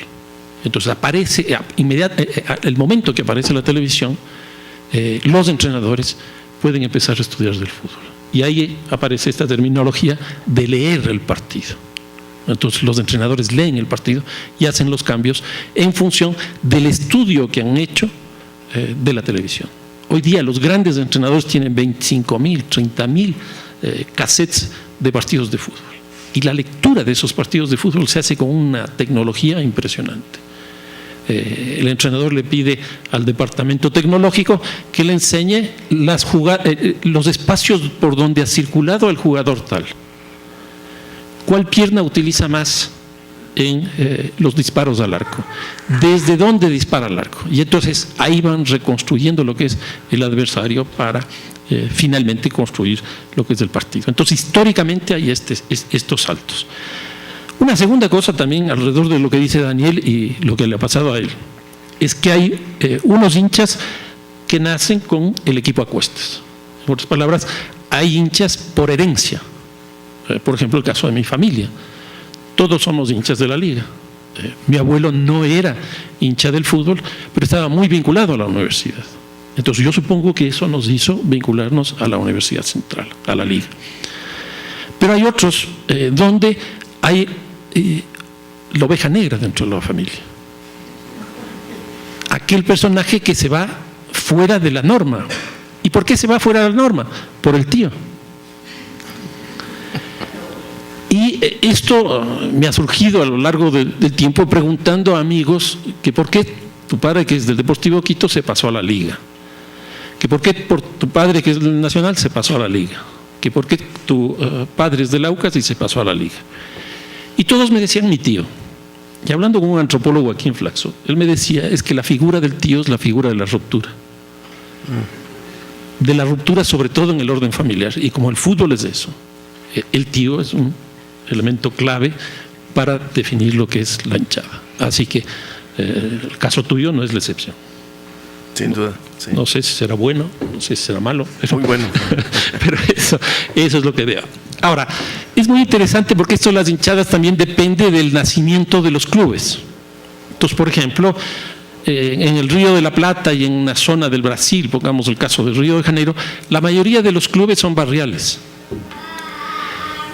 [SPEAKER 2] Entonces aparece, el momento que aparece la televisión, los entrenadores pueden empezar a estudiar del fútbol. Y ahí aparece esta terminología de leer el partido. Entonces los entrenadores leen el partido y hacen los cambios en función del estudio que han hecho de la televisión. Hoy día los grandes entrenadores tienen 25.000, 30.000 cassettes de partidos de fútbol. Y la lectura de esos partidos de fútbol se hace con una tecnología impresionante. El entrenador le pide al departamento tecnológico que le enseñe los espacios por donde ha circulado el jugador tal. ¿Cuál pierna utiliza más en los disparos al arco? ¿Desde dónde dispara al arco? Y entonces ahí van reconstruyendo lo que es el adversario para finalmente construir lo que es el partido. Entonces históricamente hay estos saltos. Una segunda cosa también alrededor de lo que dice Daniel y lo que le ha pasado a él, es que hay unos hinchas que nacen con el equipo a cuestas. En otras palabras, hay hinchas por herencia. Por ejemplo, el caso de mi familia. Todos somos hinchas de la liga. Mi abuelo no era hincha del fútbol, pero estaba muy vinculado a la universidad. Entonces yo supongo que eso nos hizo vincularnos a la Universidad Central, a la liga. Pero hay otros donde hay la oveja negra dentro de la familia. Aquel personaje que se va fuera de la norma. ¿Y por qué se va fuera de la norma? Por el tío. Y esto me ha surgido a lo largo del tiempo preguntando a amigos que por qué tu padre, que es del Deportivo Quito, se pasó a la liga, que por qué por tu padre, que es del Nacional, se pasó a la liga, que por qué tu padre es del Aucas y se pasó a la liga. Y todos me decían mi tío. Y hablando con un antropólogo aquí en Flaxo, él me decía, es que la figura del tío es la figura de la ruptura. De la ruptura sobre todo en el orden familiar. Y como el fútbol es eso, el tío es un elemento clave para definir lo que es la hinchada. Así que el caso tuyo no es la excepción.
[SPEAKER 3] Sin duda. Sí.
[SPEAKER 2] No sé si será bueno, no sé si será malo.
[SPEAKER 3] Muy bueno.
[SPEAKER 2] Pero eso es lo que veo. Ahora, es muy interesante porque esto de las hinchadas también depende del nacimiento de los clubes. Entonces, por ejemplo, en el Río de la Plata y en una zona del Brasil, pongamos el caso del Río de Janeiro, la mayoría de los clubes son barriales.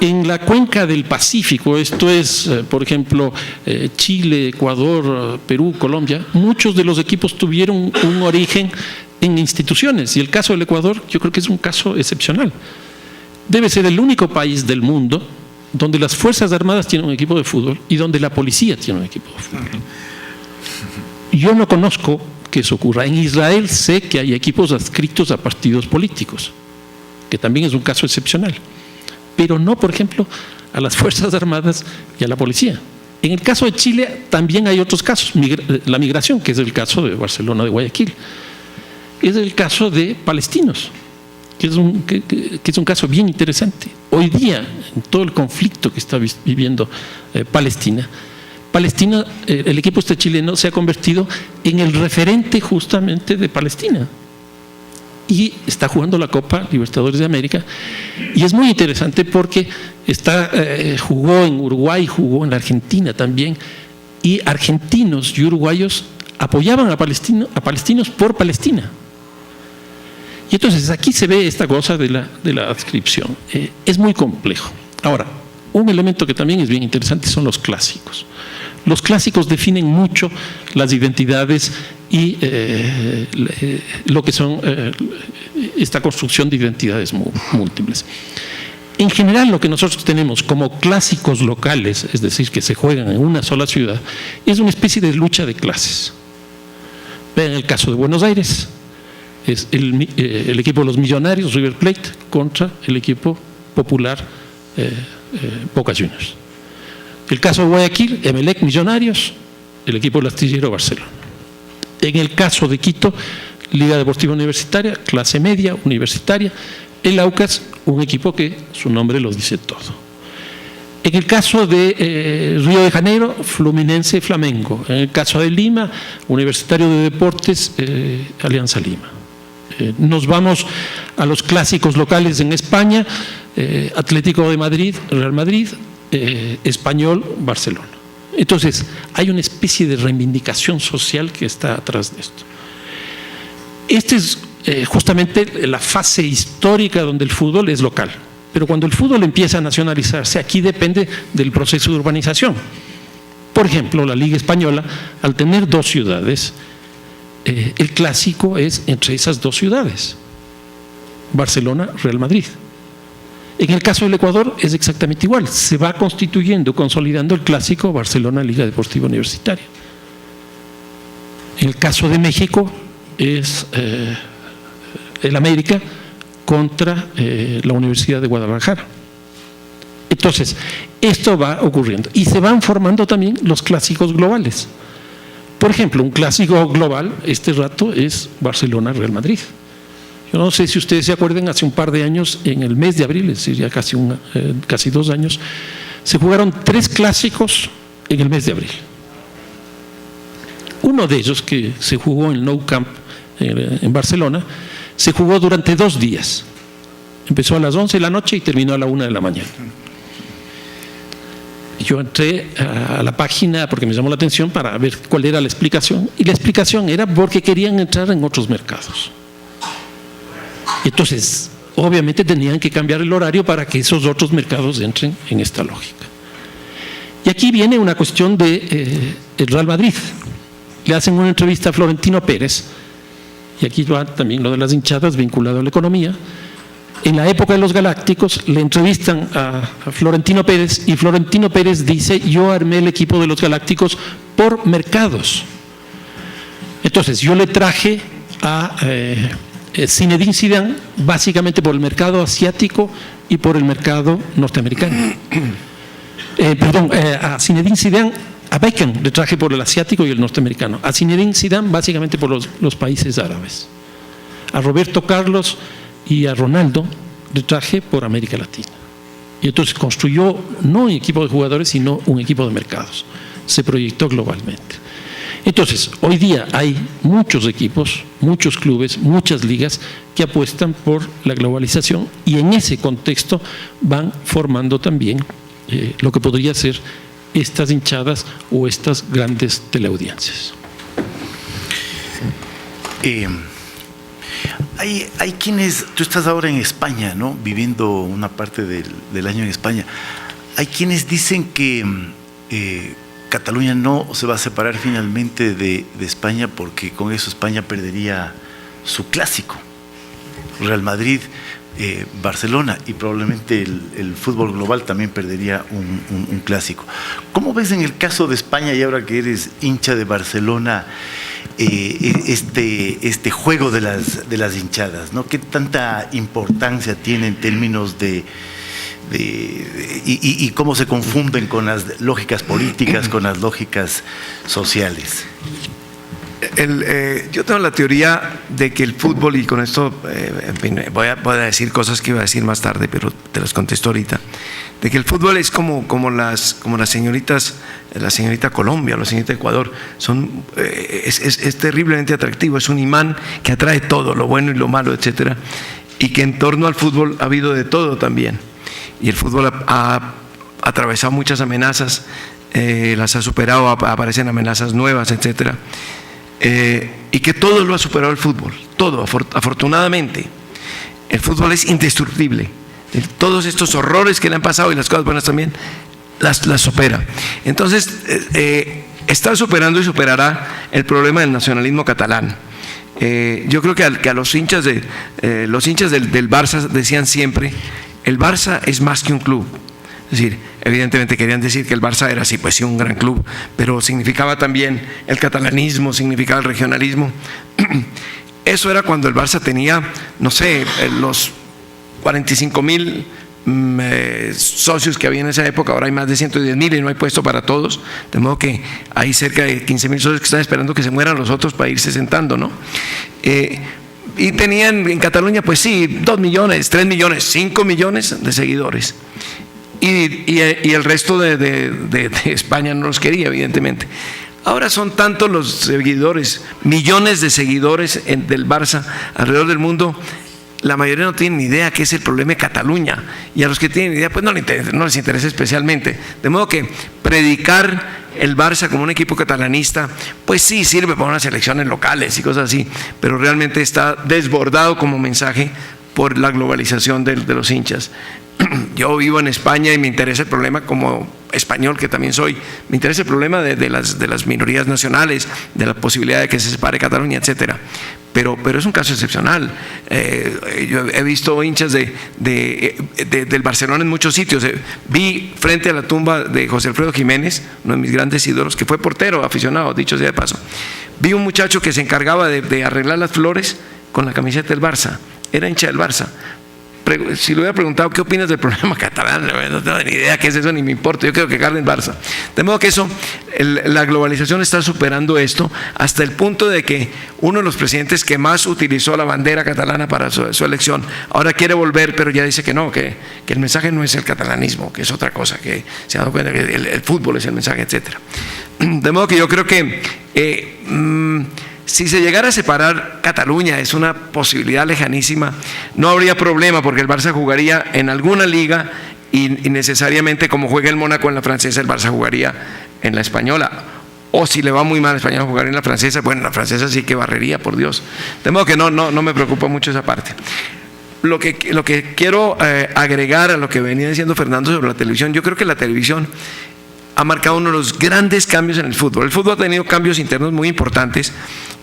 [SPEAKER 2] En la cuenca del Pacífico, esto es, por ejemplo, Chile, Ecuador, Perú, Colombia, muchos de los equipos tuvieron un origen en instituciones. Y el caso del Ecuador, yo creo que es un caso excepcional. Debe ser el único país del mundo donde las Fuerzas Armadas tienen un equipo de fútbol y donde la policía tiene un equipo de fútbol. Yo no conozco que eso ocurra. En Israel sé que hay equipos adscritos a partidos políticos, que también es un caso excepcional. Pero no, por ejemplo, a las Fuerzas Armadas y a la policía. En el caso de Chile también hay otros casos, la migración, que es el caso de Barcelona de Guayaquil, es el caso de palestinos, que es un caso bien interesante. Hoy día, en todo el conflicto que está viviendo Palestina, el equipo chileno se ha convertido en el referente justamente de Palestina. Y está jugando la Copa Libertadores de América. Y es muy interesante porque jugó en Uruguay, jugó en Argentina también. Y argentinos y uruguayos apoyaban a palestinos por Palestina. Y entonces aquí se ve esta cosa de la adscripción. Es muy complejo. Ahora, un elemento que también es bien interesante son los clásicos. Los clásicos definen mucho las identidades y lo que son esta construcción de identidades múltiples. En general, lo que nosotros tenemos como clásicos locales, es decir, que se juegan en una sola ciudad, es una especie de lucha de clases. Vean el caso de Buenos Aires, es el equipo de los Millonarios, River Plate, contra el equipo popular Boca Juniors. El caso de Guayaquil, Emelec, Millonarios, el equipo del Astillero, Barcelona. En el caso de Quito, Liga Deportiva Universitaria, clase media, universitaria. El Aucas, un equipo que su nombre lo dice todo. En el caso de Río de Janeiro, Fluminense, Flamengo. En el caso de Lima, Universitario de Deportes, Alianza Lima. Nos vamos a los clásicos locales en España, Atlético de Madrid, Real Madrid, Español, Barcelona. Entonces, hay una especie de reivindicación social que está atrás de esto. Esta es justamente la fase histórica donde el fútbol es local. Pero cuando el fútbol empieza a nacionalizarse, aquí depende del proceso de urbanización. Por ejemplo, la Liga Española, al tener 2 ciudades, el clásico es entre esas 2 ciudades, Barcelona, Real Madrid. En el caso del Ecuador es exactamente igual, se va constituyendo, consolidando el clásico Barcelona Liga Deportiva Universitaria. En el caso de México es el América contra la Universidad de Guadalajara. Entonces, esto va ocurriendo y se van formando también los clásicos globales. Por ejemplo, un clásico global este rato es Barcelona-Real Madrid. Yo no sé si ustedes se acuerdan, hace un par de años, en el mes de abril, es decir, ya casi 2 años, se jugaron 3 clásicos en el mes de abril. Uno de ellos, que se jugó en el Nou Camp en Barcelona, se jugó durante 2 días. Empezó a las 11 de la noche y terminó a la 1 de la mañana. Yo entré a la página porque me llamó la atención para ver cuál era la explicación, y la explicación era porque querían entrar en otros mercados. Entonces, obviamente tenían que cambiar el horario para que esos otros mercados entren en esta lógica. Y aquí viene una cuestión de el Real Madrid. Le hacen una entrevista a Florentino Pérez, y aquí va también lo de las hinchadas vinculado a la economía. En la época de los Galácticos le entrevistan a Florentino Pérez, y Florentino Pérez dice: yo armé el equipo de los Galácticos por mercados. Entonces yo le traje a Zinedine Zidane básicamente por el mercado asiático y por el mercado norteamericano. A Zinedine Zidane, a Beckham le traje por el asiático y el norteamericano. A Zinedine Zidane básicamente por los países árabes. A Roberto Carlos y a Ronaldo le traje por América Latina. Y entonces construyó no un equipo de jugadores, sino un equipo de mercados. Se proyectó globalmente. Entonces, hoy día hay muchos equipos, muchos clubes, muchas ligas que apuestan por la globalización, y en ese contexto van formando también lo que podría ser estas hinchadas o estas grandes teleaudiencias.
[SPEAKER 1] Hay quienes, tú estás ahora en España, ¿no?, viviendo una parte del año en España. Hay quienes dicen que Cataluña no se va a separar finalmente de España, porque con eso España perdería su clásico, Real Madrid, Barcelona, y probablemente el fútbol global también perdería un clásico. ¿Cómo ves en el caso de España, y ahora que eres hincha de Barcelona, este juego de las hinchadas, ¿no? ¿Qué tanta importancia tiene en términos y cómo se confunden con las lógicas políticas, con las lógicas sociales?
[SPEAKER 3] Yo tengo la teoría de que el fútbol, y con esto en fin, voy a decir cosas que iba a decir más tarde, pero te las contesto ahorita, de que el fútbol es como las señoritas, la señorita Colombia o la señorita Ecuador, es terriblemente atractivo, es un imán que atrae todo, lo bueno y lo malo, etcétera, y que en torno al fútbol ha habido de todo también, y el fútbol ha atravesado muchas amenazas, las ha superado, aparecen amenazas nuevas, etcétera. Y que todo lo ha superado el fútbol, todo, afortunadamente. El fútbol es indestructible. todos estos horrores que le han pasado y las cosas buenas también, las supera. Entonces, está superando y superará el problema del nacionalismo catalán. Yo creo que a los hinchas del Barça decían siempre, el Barça es más que un club. Es decir, evidentemente querían decir que el Barça era así, pues sí, un gran club, pero significaba también el catalanismo, significaba el regionalismo. Eso era cuando el Barça tenía, no sé, los 45.000 socios que había en esa época. Ahora hay más de 110.000 y no hay puesto para todos, de modo que hay cerca de 15.000 socios que están esperando que se mueran los otros para irse sentando, ¿no? Y tenían en Cataluña, pues sí, 2 millones, 3 millones, 5 millones de seguidores. Y el resto de España no los quería, evidentemente. Ahora son tantos los seguidores, millones de seguidores del Barça alrededor del mundo. La mayoría no tienen ni idea qué es el problema de Cataluña, y a los que tienen idea pues no les interesa especialmente, de modo que predicar el Barça como un equipo catalanista pues sí sirve para unas elecciones locales y cosas así, pero realmente está desbordado como mensaje por la globalización de los hinchas. Yo vivo en España y me interesa el problema, como español que también soy, me interesa el problema de las minorías nacionales, de la posibilidad de que se separe Cataluña, etcétera. Pero es un caso excepcional. Yo he visto hinchas del Barcelona en muchos sitios. Vi frente a la tumba de José Alfredo Jiménez, uno de mis grandes ídolos, que fue portero aficionado, dicho sea de paso. Vi un muchacho que se encargaba de arreglar las flores con la camiseta del Barça. Era hincha del Barça. Si le hubiera preguntado qué opinas del problema catalán, no tengo ni idea qué es eso, ni me importa, yo creo que gane el Barça. De modo que la globalización está superando esto hasta el punto de que uno de los presidentes que más utilizó la bandera catalana para su elección, ahora quiere volver, pero ya dice que no, que el mensaje no es el catalanismo, que es otra cosa, que se ha dado cuenta que el fútbol es el mensaje, etcétera. De modo que yo creo que si se llegara a separar Cataluña, es una posibilidad lejanísima, no habría problema porque el Barça jugaría en alguna liga y necesariamente como juega el Mónaco en la francesa, el Barça jugaría en la española. O si le va muy mal al español jugar en la francesa, bueno, la francesa sí que barrería, por Dios. De modo que no me preocupa mucho esa parte. Lo que quiero agregar a lo que venía diciendo Fernando sobre la televisión, yo creo que la televisión ha marcado uno de los grandes cambios en el fútbol. El fútbol ha tenido cambios internos muy importantes,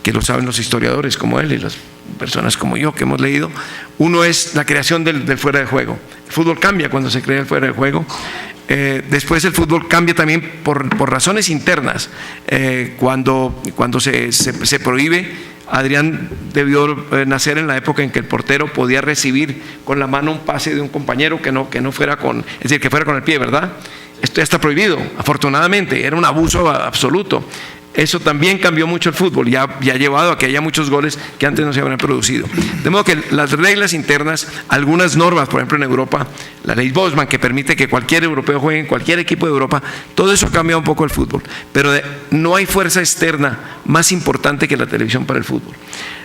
[SPEAKER 3] que lo saben los historiadores como él y las personas como yo que hemos leído. Uno es la creación del fuera de juego. El fútbol cambia cuando se crea el fuera de juego. Después el fútbol cambia también por razones internas. Cuando se prohíbe, Adrián debió nacer en la época en que el portero podía recibir con la mano un pase de un compañero que no fuera es decir, que fuera con el pie, ¿verdad? Esto ya está prohibido, afortunadamente, era un abuso absoluto. Eso también cambió mucho el fútbol y ha llevado a que haya muchos goles que antes no se habrían producido. De modo que las reglas internas, algunas normas, por ejemplo en Europa, la ley Bosman, que permite que cualquier europeo juegue en cualquier equipo de Europa, todo eso ha cambiado un poco el fútbol. Pero no hay fuerza externa más importante que la televisión para el fútbol.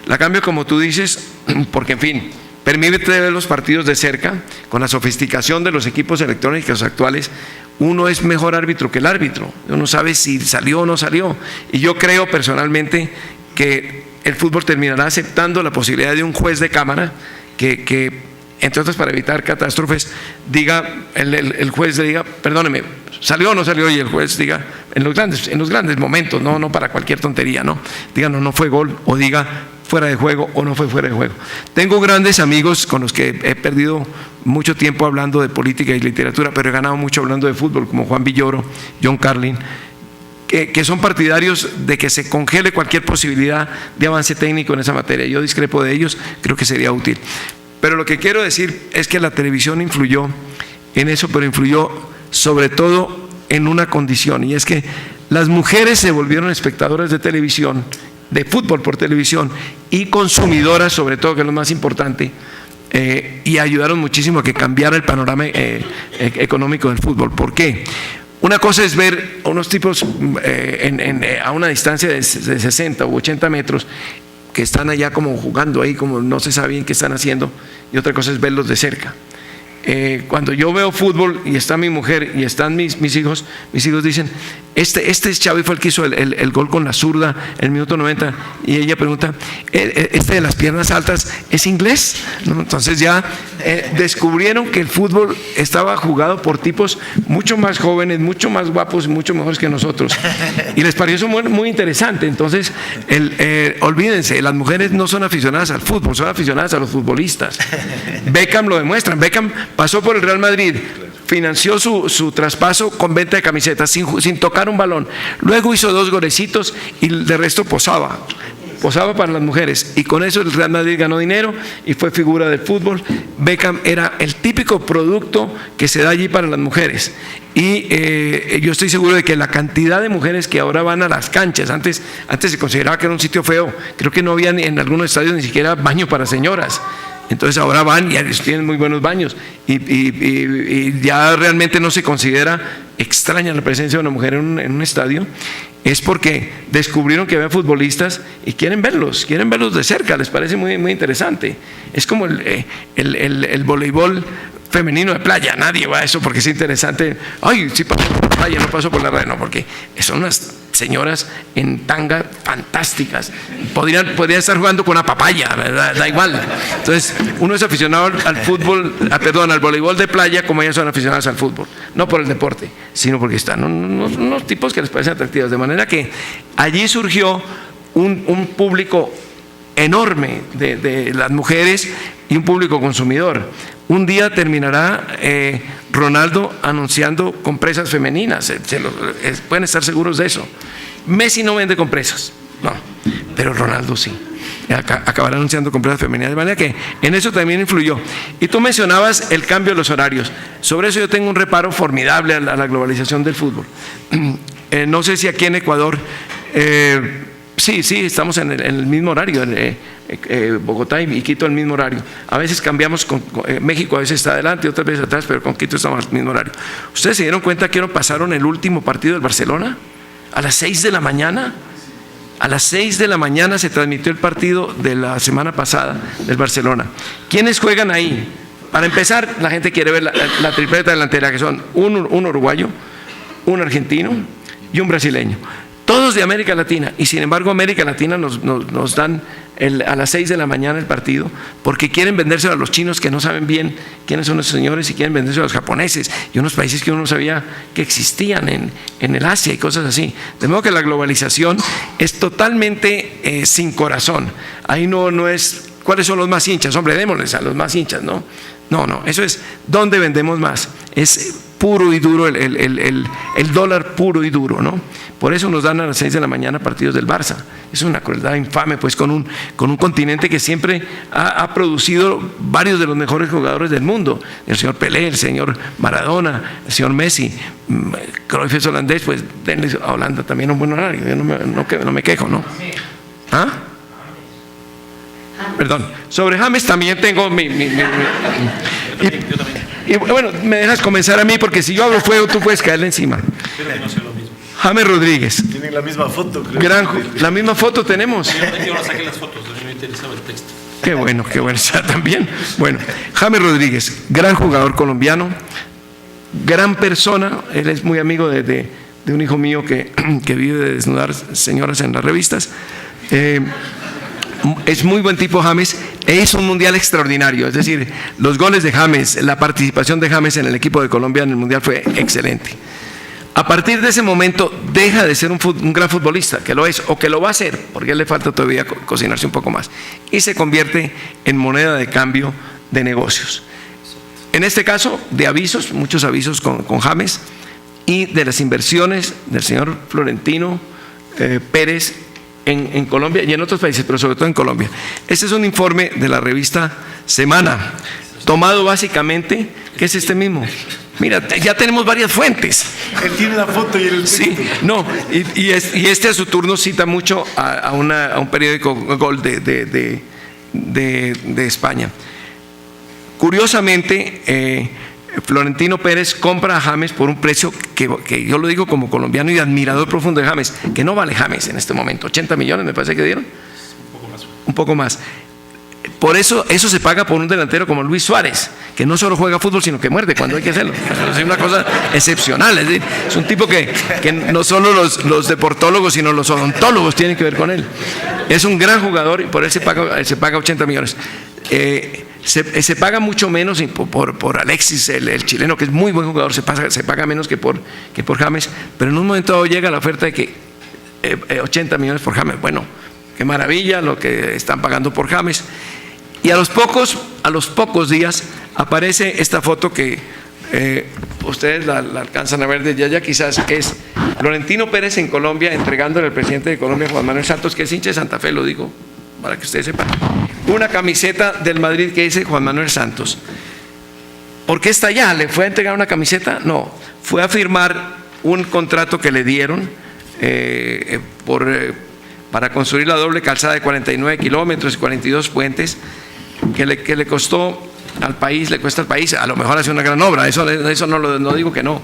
[SPEAKER 3] La cambio, como tú dices, porque en fin, permite ver los partidos de cerca, con la sofisticación de los equipos electrónicos actuales. Uno es mejor árbitro que el árbitro, uno sabe si salió o no salió, y yo creo personalmente que el fútbol terminará aceptando la posibilidad de un juez de cámara que entre otras para evitar catástrofes, diga, el juez le diga, perdóneme, ¿salió o no salió? Y el juez diga, en los grandes momentos, no para cualquier tontería, ¿no? Diga, no fue gol, o diga, fuera de juego o no fue fuera de juego. Tengo grandes amigos con los que he perdido mucho tiempo hablando de política y literatura, pero he ganado mucho hablando de fútbol, como Juan Villoro, John Carlin, que son partidarios de que se congele cualquier posibilidad de avance técnico en esa materia. Yo discrepo de ellos, creo que sería útil. Pero lo que quiero decir es que la televisión influyó en eso, pero influyó sobre todo en una condición, y es que las mujeres se volvieron espectadoras de televisión, de fútbol por televisión, y consumidoras sobre todo, que es lo más importante, y ayudaron muchísimo a que cambiara el panorama económico del fútbol. ¿Por qué? Una cosa es ver a unos tipos a una distancia de 60 u 80 metros que están allá como jugando ahí, como no se sabe bien qué están haciendo, y otra cosa es verlos de cerca. Cuando yo veo fútbol y está mi mujer y están mis hijos dicen, este Xavi fue el que hizo el gol con la zurda en el minuto 90, y ella pregunta, ¿este de las piernas altas es inglés? ¿No? Entonces ya descubrieron que el fútbol estaba jugado por tipos mucho más jóvenes, mucho más guapos y mucho mejores que nosotros, y les pareció muy, muy interesante. Entonces olvídense, las mujeres no son aficionadas al fútbol, son aficionadas a los futbolistas. Beckham lo demuestra. Beckham pasó por el Real Madrid, financió su traspaso con venta de camisetas sin tocar un balón, luego hizo 2 golecitos y de resto posaba para las mujeres, y con eso el Real Madrid ganó dinero y fue figura del fútbol. Beckham era el típico producto que se da allí para las mujeres, y yo estoy seguro de que la cantidad de mujeres que ahora van a las canchas, antes se consideraba que era un sitio feo, creo que no había en algunos estadios ni siquiera baño para señoras. Entonces ahora van y tienen muy buenos baños, y ya realmente no se considera extraña la presencia de una mujer en un estadio. Es porque descubrieron que había futbolistas y quieren verlos de cerca, les parece muy, muy interesante. Es como el voleibol femenino de playa, nadie va a eso porque es interesante. Ay, sí paso por la playa, no paso por la red, no, porque son unas señoras en tanga fantásticas. Podrían estar jugando con una papaya, ¿verdad? Da igual. Entonces, uno es aficionado al fútbol, al voleibol de playa, como ellas son aficionadas al fútbol. No por el deporte, sino porque están unos tipos que les parecen atractivos. De manera que allí surgió un público enorme de las mujeres y un público consumidor. Un día terminará Ronaldo anunciando compresas femeninas, pueden estar seguros de eso. Messi no vende compresas, no, pero Ronaldo sí. Acabará anunciando compresas femeninas, de manera que en eso también influyó. Y tú mencionabas el cambio de los horarios. Sobre eso yo tengo un reparo formidable a la globalización del fútbol. No sé si aquí en Ecuador, sí, estamos en el mismo horario, Bogotá y Quito el mismo horario. A veces cambiamos, México a veces está adelante, otras veces atrás, pero con Quito estamos al mismo horario. ¿Ustedes se dieron cuenta que pasaron el último partido del Barcelona? A las 6 de la mañana. A las 6 de la mañana se transmitió el partido de la semana pasada del Barcelona. ¿Quiénes juegan ahí? Para empezar, la gente quiere ver la tripleta delantera, que son un uruguayo, un argentino y un brasileño. Todos de América Latina, y sin embargo América Latina nos dan a las 6 de la mañana el partido, porque quieren vendérselo a los chinos que no saben bien quiénes son esos señores, y quieren vendérselo a los japoneses y unos países que uno no sabía que existían en el Asia y cosas así. De modo que la globalización es totalmente sin corazón. Ahí no es cuáles son los más hinchas, hombre, démosles a los más hinchas, no, eso es dónde vendemos más, es puro y duro, el dólar puro y duro, ¿no? Por eso nos dan a las 6 de la mañana partidos del Barça. Es una crueldad infame, pues, con un continente que siempre ha producido varios de los mejores jugadores del mundo. El señor Pelé, el señor Maradona, el señor Messi. Cruyff es holandés, pues denle a Holanda también un buen horario. Yo no me quejo, ¿no? ¿Ah? Perdón. Sobre James también tengo y bueno, me dejas comenzar a mí, porque si yo abro fuego tú puedes caerle encima. James Rodríguez.
[SPEAKER 1] Tienen la misma foto, creo.
[SPEAKER 3] La misma foto tenemos.
[SPEAKER 4] Yo no saqué las fotos, a mí me interesaba el texto.
[SPEAKER 3] Qué bueno, también. Bueno, James Rodríguez, gran jugador colombiano, gran persona. Él es muy amigo de un hijo mío que vive de desnudar señoras en las revistas. Es muy buen tipo James, es un mundial extraordinario, es decir, los goles de James, la participación de James en el equipo de Colombia en el mundial fue excelente. A partir de ese momento deja de ser un gran futbolista, que lo es o que lo va a ser, porque a él le falta todavía cocinarse un poco más, y se convierte en moneda de cambio de negocios. En este caso, de avisos, muchos avisos con James, y de las inversiones del señor Florentino Pérez en Colombia y en otros países, pero sobre todo en Colombia. Este es un informe de la revista Semana, tomado básicamente, que es este mismo. Mira, ya tenemos varias fuentes.
[SPEAKER 1] Él tiene la foto y el...
[SPEAKER 3] Sí, no, y este a su turno cita mucho a un periódico Gol de España. Curiosamente, Florentino Pérez compra a James por un precio que yo lo digo como colombiano y admirador profundo de James, que no vale James en este momento, 80 millones me parece que dieron. Un poco más. Por eso se paga por un delantero como Luis Suárez, que no solo juega fútbol, sino que muerde cuando hay que hacerlo. Es una cosa excepcional. Es decir, es un tipo que no solo los deportólogos, sino los odontólogos tienen que ver con él. Es un gran jugador y por él se paga 80 millones. Se paga mucho menos por Alexis, el chileno, que es muy buen jugador, se paga menos que por James, pero en un momento dado llega la oferta de que 80 millones por James. Bueno, qué maravilla lo que están pagando por James. Y a los pocos días aparece esta foto que ustedes la alcanzan a ver desde allá, quizás es Florentino Pérez en Colombia entregándole al presidente de Colombia, Juan Manuel Santos, que es hincha de Santa Fe, lo digo para que ustedes sepan, una camiseta del Madrid que dice Juan Manuel Santos. ¿Por qué está allá? ¿Le fue a entregar una camiseta? No, fue a firmar un contrato que le dieron para construir la doble calzada de 49 kilómetros y 42 puentes, que le costó al país, le cuesta al país, a lo mejor hace una gran obra, eso no digo que no.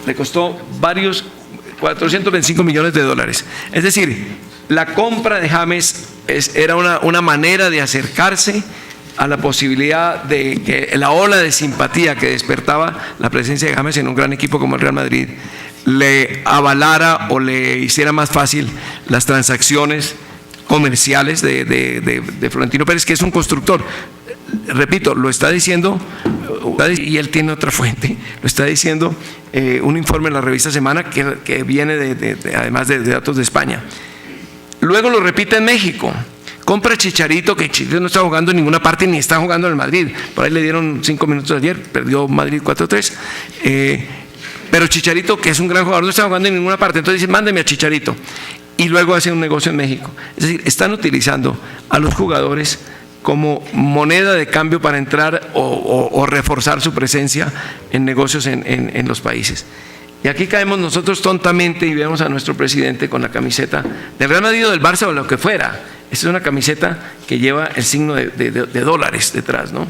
[SPEAKER 3] Le costó varios, 425 millones de dólares. Es decir, la compra de James era una manera de acercarse a la posibilidad de que la ola de simpatía que despertaba la presencia de James en un gran equipo como el Real Madrid le avalara o le hiciera más fácil las transacciones comerciales de Florentino Pérez, que es un constructor. Repito, lo está diciendo, y él tiene otra fuente, lo está diciendo un informe en la revista Semana que viene además de datos de España. Luego lo repite en México. Compra a Chicharito, que Chicharito no está jugando en ninguna parte ni está jugando en el Madrid. Por ahí le dieron 5 minutos ayer, perdió Madrid 4-3. Pero Chicharito, que es un gran jugador, no está jugando en ninguna parte. Entonces dice, mándeme a Chicharito. Y luego hace un negocio en México. Es decir, están utilizando a los jugadores como moneda de cambio para entrar o reforzar su presencia en negocios en los países. Y aquí caemos nosotros tontamente y vemos a nuestro presidente con la camiseta del Real Madrid o del Barça o lo que fuera. Esta es una camiseta que lleva el signo de dólares detrás, ¿no?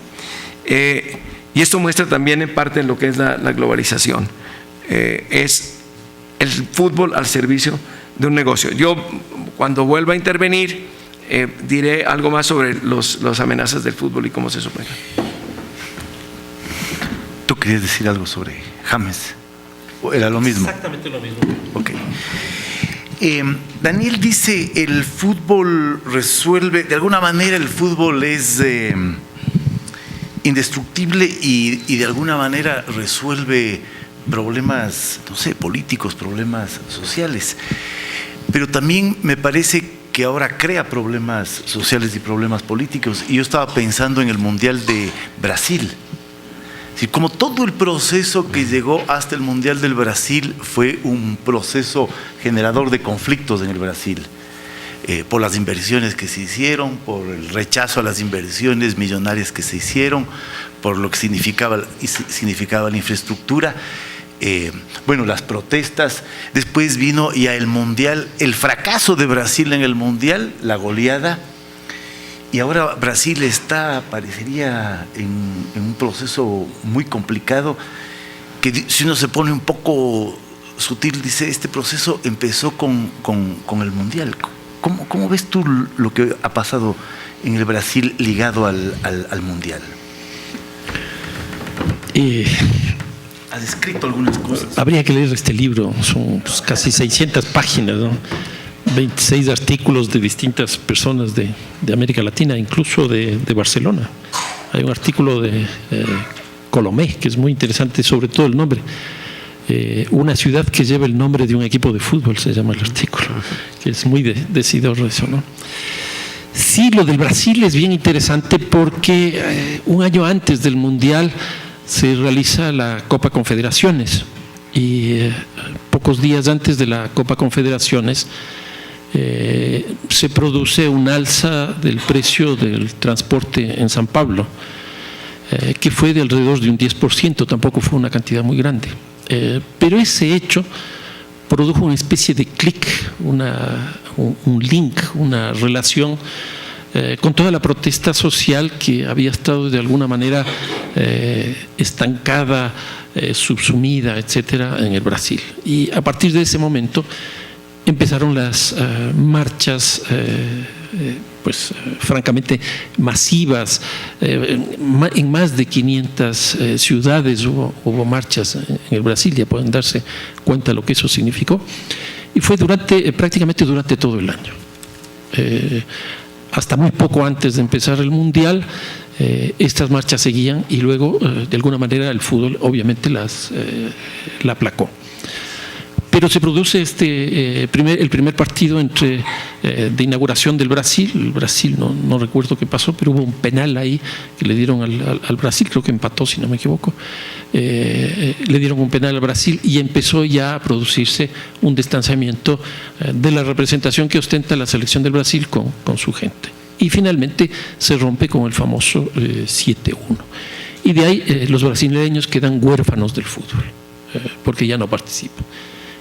[SPEAKER 3] Y esto muestra también en parte lo que es la globalización. Es el fútbol al servicio de un negocio. Yo, cuando vuelva a intervenir, diré algo más sobre las amenazas del fútbol y cómo se superan.
[SPEAKER 1] ¿Tú querías decir algo sobre James? ¿O era lo mismo?
[SPEAKER 4] Exactamente lo mismo.
[SPEAKER 1] Ok. Daniel dice, el fútbol resuelve, de alguna manera el fútbol es indestructible y de alguna manera resuelve problemas, no sé, políticos, problemas sociales. Pero también me parece que ahora crea problemas sociales y problemas políticos. Y yo estaba pensando en el Mundial de Brasil. Sí, como todo el proceso que llegó hasta el Mundial del Brasil fue un proceso generador de conflictos en el Brasil, por las inversiones que se hicieron, por el rechazo a las inversiones millonarias que se hicieron, por lo que significaba la infraestructura, bueno, las protestas. Después vino ya el Mundial, el fracaso de Brasil en el Mundial, la goleada. Y ahora Brasil parecería en un proceso muy complicado, que si uno se pone un poco sutil, dice, este proceso empezó con el Mundial. ¿Cómo ves tú lo que ha pasado en el Brasil ligado al Mundial? Has escrito algunas cosas.
[SPEAKER 2] Habría que leer este libro, son casi 600 páginas, ¿no? 26 artículos de distintas personas de América Latina, incluso de Barcelona. Hay un artículo de Colomé, que es muy interesante, sobre todo el nombre. Una ciudad que lleva el nombre de un equipo de fútbol, se llama el artículo, que es muy decidor eso, ¿no? Sí, lo del Brasil es bien interesante porque un año antes del Mundial se realiza la Copa Confederaciones y pocos días antes de la Copa Confederaciones se produce un alza del precio del transporte en San Pablo, que fue de alrededor de un 10%, tampoco fue una cantidad muy grande. Pero ese hecho produjo una especie de clic, un link, una relación con toda la protesta social que había estado de alguna manera estancada, subsumida, etcétera, en el Brasil. Y a partir de ese momento empezaron las marchas francamente masivas. En más de 500 ciudades hubo marchas en el Brasil, ya pueden darse cuenta de lo que eso significó. Y fue prácticamente durante todo el año. Hasta muy poco antes de empezar el Mundial, estas marchas seguían y luego, de alguna manera, el fútbol obviamente la aplacó. Pero se produce el primer partido de inauguración del Brasil. El Brasil, no recuerdo qué pasó, pero hubo un penal ahí que le dieron al Brasil, creo que empató, si no me equivoco. Le dieron un penal al Brasil y empezó ya a producirse un distanciamiento de la representación que ostenta la selección del Brasil con su gente. Y finalmente se rompe con el famoso 7-1. Y de ahí los brasileños quedan huérfanos del fútbol, porque ya no participan.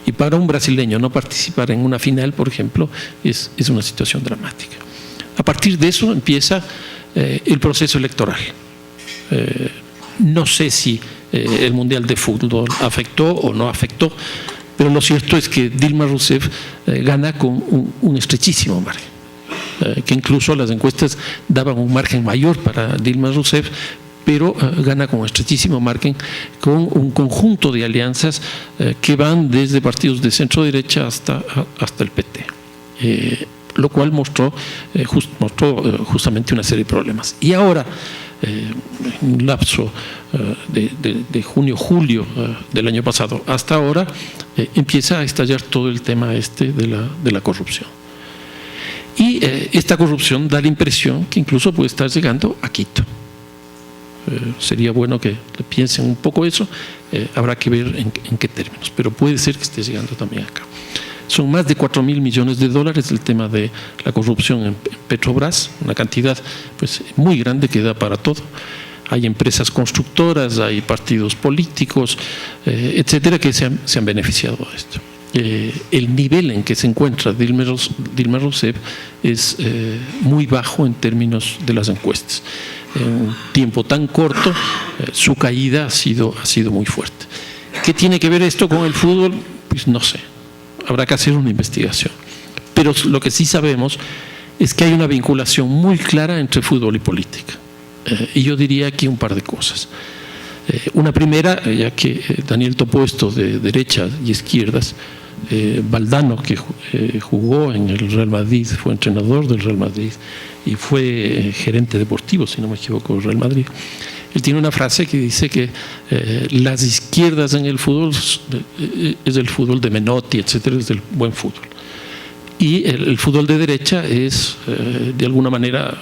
[SPEAKER 2] Y para un brasileño no participar en una final, por ejemplo, es una situación dramática. A partir de eso empieza el proceso electoral. No sé si el Mundial de Fútbol afectó o no afectó, pero lo cierto es que Dilma Rousseff gana con un estrechísimo margen, que incluso las encuestas daban un margen mayor para Dilma Rousseff, pero gana con estrechísimo margen, con un conjunto de alianzas que van desde partidos de centro derecha hasta el PT, lo cual mostró justamente una serie de problemas. Y ahora, en un lapso de junio-julio del año pasado hasta ahora, empieza a estallar todo el tema de la corrupción. Y esta corrupción da la impresión que incluso puede estar llegando a Quito. Sería bueno que piensen un poco eso, habrá que ver en qué términos, pero puede ser que esté llegando también acá. Son más de 4.000 millones de dólares el tema de la corrupción en Petrobras, una cantidad muy grande que da para todo. Hay empresas constructoras, hay partidos políticos, etcétera, que se han beneficiado de esto. El nivel en que se encuentra Dilma Rousseff es muy bajo en términos de las encuestas. En un tiempo tan corto, su caída ha sido muy fuerte. ¿Qué tiene que ver esto con el fútbol? Pues no sé, habrá que hacer una investigación. Pero lo que sí sabemos es que hay una vinculación muy clara entre fútbol y política. Y yo diría aquí un par de cosas. Una primera, ya que Daniel topó esto de derechas y izquierdas, Valdano, que jugó en el Real Madrid, fue entrenador del Real Madrid y fue gerente deportivo, si no me equivoco, del Real Madrid. Él tiene una frase que dice que las izquierdas en el fútbol es el fútbol de Menotti, etcétera, es del buen fútbol. Y el fútbol de derecha es, de alguna manera,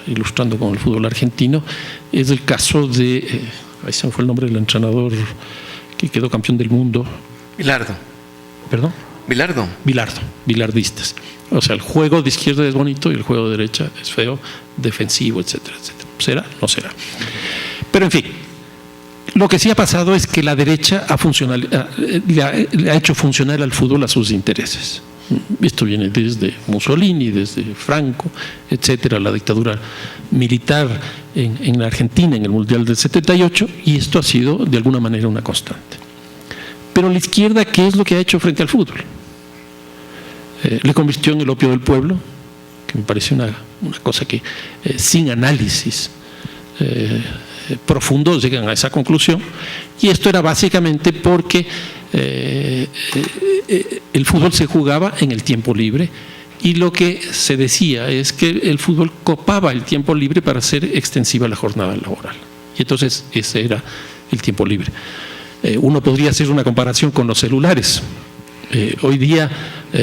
[SPEAKER 2] ilustrando con el fútbol argentino, es el caso de, ahí se me fue el nombre del entrenador que quedó campeón del mundo.
[SPEAKER 3] Bilardo.
[SPEAKER 2] ¿Perdón? Bilardistas. O sea, el juego de izquierda es bonito y el juego de derecha es feo, defensivo, etcétera, etcétera. ¿Será? No será. Pero en fin, lo que sí ha pasado es que la derecha le ha hecho funcionar al fútbol a sus intereses. Esto viene desde Mussolini, desde Franco, etcétera, la dictadura militar en la Argentina en el Mundial del 78, y esto ha sido de alguna manera una constante. Pero la izquierda, ¿qué es lo que ha hecho frente al fútbol? Le convirtió en el opio del pueblo, que me parece una cosa que sin análisis profundo llegan a esa conclusión, y esto era básicamente porque el fútbol se jugaba en el tiempo libre, y lo que se decía es que el fútbol copaba el tiempo libre para hacer extensiva la jornada laboral, y entonces ese era el tiempo libre. Uno podría hacer una comparación con los celulares. Hoy día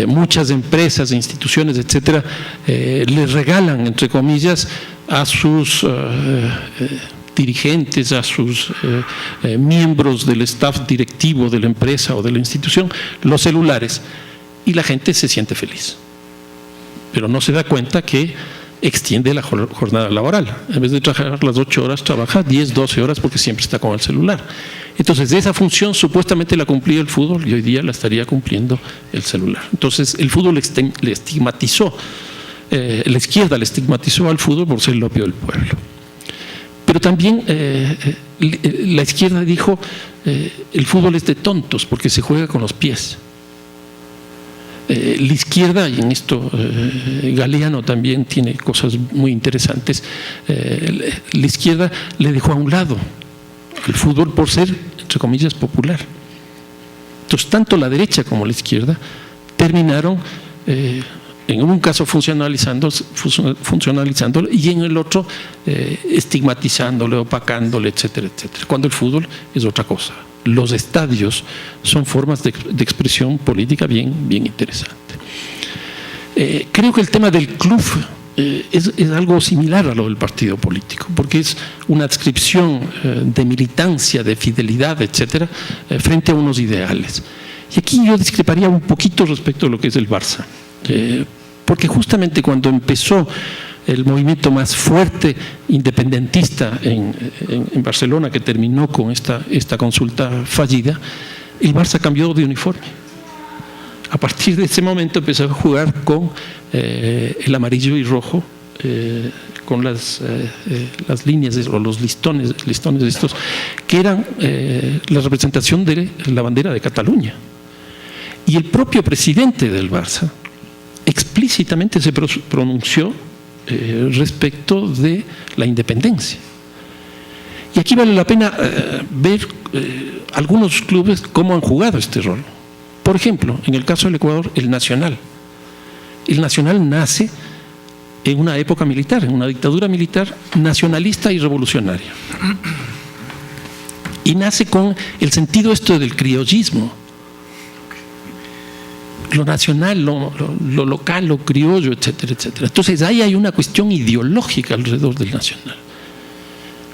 [SPEAKER 2] muchas empresas, instituciones, etcétera, les regalan, entre comillas, a sus dirigentes, a sus miembros del staff directivo de la empresa o de la institución, los celulares, y la gente se siente feliz. Pero no se da cuenta que extiende la jornada laboral. En vez de trabajar las 8 horas, trabaja 10, 12 horas porque siempre está con el celular. Entonces, esa función supuestamente la cumplía el fútbol y hoy día la estaría cumpliendo el celular. Entonces, el fútbol le estigmatizó, la izquierda le estigmatizó al fútbol por ser el opio del pueblo. Pero también la izquierda dijo, el fútbol es de tontos porque se juega con los pies. La izquierda, y en esto Galeano también tiene cosas muy interesantes, la izquierda le dejó a un lado el fútbol por ser, entre comillas, popular. Entonces, tanto la derecha como la izquierda terminaron, en un caso funcionalizándolo y en el otro estigmatizándole, opacándole, etcétera, etcétera. Cuando el fútbol es otra cosa. Los estadios son formas de expresión política bien interesante. Creo que el tema del club es algo similar a lo del partido político, porque es una adscripción de militancia, de fidelidad, etcétera, frente a unos ideales. Y aquí yo discreparía un poquito respecto a lo que es el Barça, porque justamente cuando empezó el movimiento más fuerte independentista en Barcelona, que terminó con esta consulta fallida, el Barça cambió de uniforme. A partir de ese momento empezó a jugar con el amarillo y rojo, con las líneas o los listones estos, que eran la representación de la bandera de Cataluña. Y el propio presidente del Barça explícitamente se pronunció respecto de la independencia. Y aquí vale la pena ver algunos clubes cómo han jugado este rol. Por ejemplo, en el caso del Ecuador, el Nacional. El Nacional nace en una época militar, en una dictadura militar nacionalista y revolucionaria. Y nace con el sentido esto del criollismo. Lo nacional, lo local, lo criollo, etcétera, etcétera. Entonces ahí hay una cuestión ideológica alrededor del Nacional,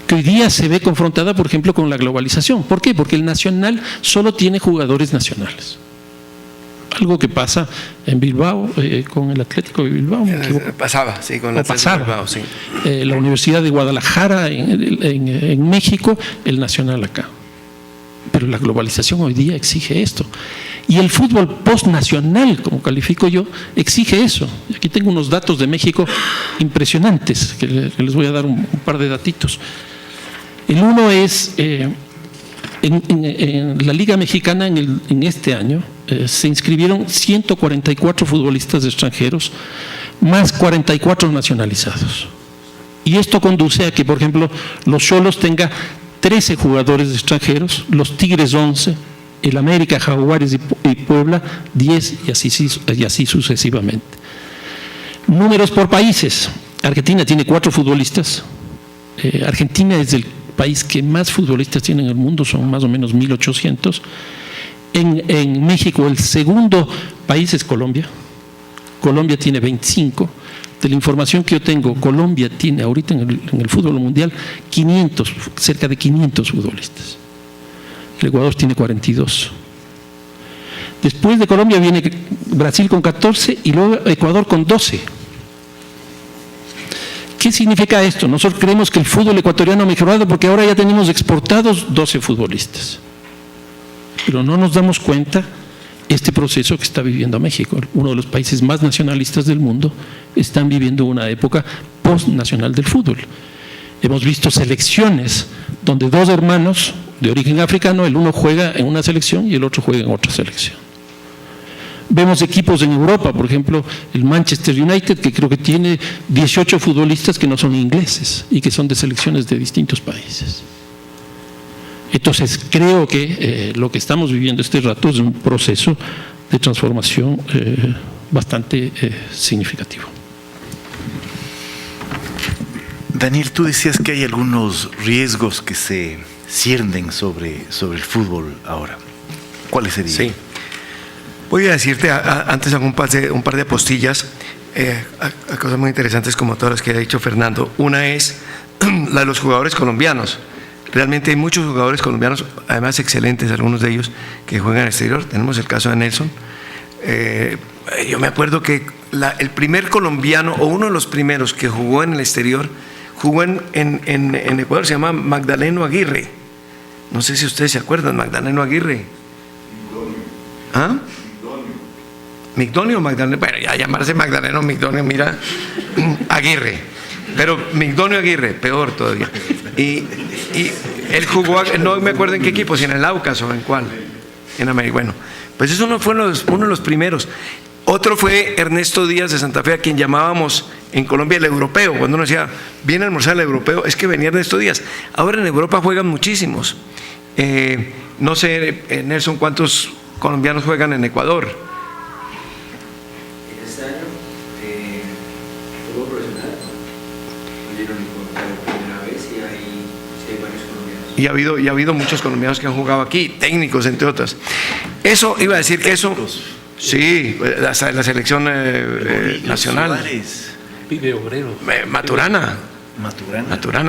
[SPEAKER 2] que hoy día se ve confrontada, por ejemplo, con la globalización. ¿Por qué? Porque el Nacional solo tiene jugadores nacionales. Algo que pasa en Bilbao, con el Atlético de Bilbao.
[SPEAKER 3] Pasaba, sí, con el Atlético de Bilbao, sí.
[SPEAKER 2] La Universidad de Guadalajara en México, el Nacional acá. Pero la globalización hoy día exige esto. Y el fútbol postnacional, como califico yo, exige eso. Aquí tengo unos datos de México impresionantes, que les voy a dar un par de datitos. El uno es, en la Liga Mexicana en este año, se inscribieron 144 futbolistas extranjeros, más 44 nacionalizados. Y esto conduce a que, por ejemplo, los Xolos tenga 13 jugadores extranjeros, los Tigres 11, el América, Jaguares y Puebla 10 y así sucesivamente. Números por países. Argentina tiene 4 futbolistas. Argentina es el país que más futbolistas tiene en el mundo, son más o menos 1.800. En México el segundo país es Colombia. Colombia tiene 25. De la información que yo tengo, Colombia tiene ahorita en el fútbol mundial cerca de 500 futbolistas. El Ecuador tiene 42. Después de Colombia viene Brasil con 14 y luego Ecuador con 12. ¿Qué significa esto? Nosotros creemos que el fútbol ecuatoriano ha mejorado porque ahora ya tenemos exportados 12 futbolistas. Pero no nos damos cuenta este proceso que está viviendo México, uno de los países más nacionalistas del mundo, están viviendo una época postnacional del fútbol. Hemos visto selecciones donde 2 hermanos de origen africano, el uno juega en una selección y el otro juega en otra selección. Vemos equipos en Europa, por ejemplo, el Manchester United, que creo que tiene 18 futbolistas que no son ingleses y que son de selecciones de distintos países. Entonces, creo que lo que estamos viviendo este rato es un proceso de transformación bastante significativo.
[SPEAKER 1] Daniel, tú decías que hay algunos riesgos que se ciernen sobre el fútbol ahora. ¿Cuáles serían?
[SPEAKER 3] Sí. Voy a decirte, antes hago un par de apostillas a cosas muy interesantes como todas las que ha dicho Fernando. Una es la de los jugadores colombianos. Realmente hay muchos jugadores colombianos, además excelentes, algunos de ellos que juegan en el exterior. Tenemos el caso de Nelson. Yo me acuerdo que el primer colombiano, o uno de los primeros que jugó en el exterior, jugó en Ecuador, se llama Magdaleno Aguirre. No sé si ustedes se acuerdan, Magdaleno Aguirre. ¿Ah? Migdonio o Magdaleno, bueno, ya llamarse Magdaleno, Migdonio, mira, Aguirre. Pero Migdonio Aguirre, peor todavía. Y él jugó, no me acuerdo en qué equipo, si en el Aucas o en cuál, en América. Bueno, pues eso no fue uno de los primeros. Otro fue Ernesto Díaz de Santa Fe, a quien llamábamos en Colombia el europeo. Cuando uno decía, viene a almorzar el europeo, es que venía Ernesto Díaz. Ahora en Europa juegan muchísimos. No sé, Nelson, ¿cuántos colombianos juegan en Ecuador?
[SPEAKER 5] Este año, fútbol profesional, oyeron por primera vez y hay varios colombianos.
[SPEAKER 3] Y ha habido muchos colombianos que han jugado aquí, técnicos entre otras. Eso, iba a decir que eso, sí, hasta la selección nacional.
[SPEAKER 1] Suárez,
[SPEAKER 4] Pibe Obrero.
[SPEAKER 3] Maturana,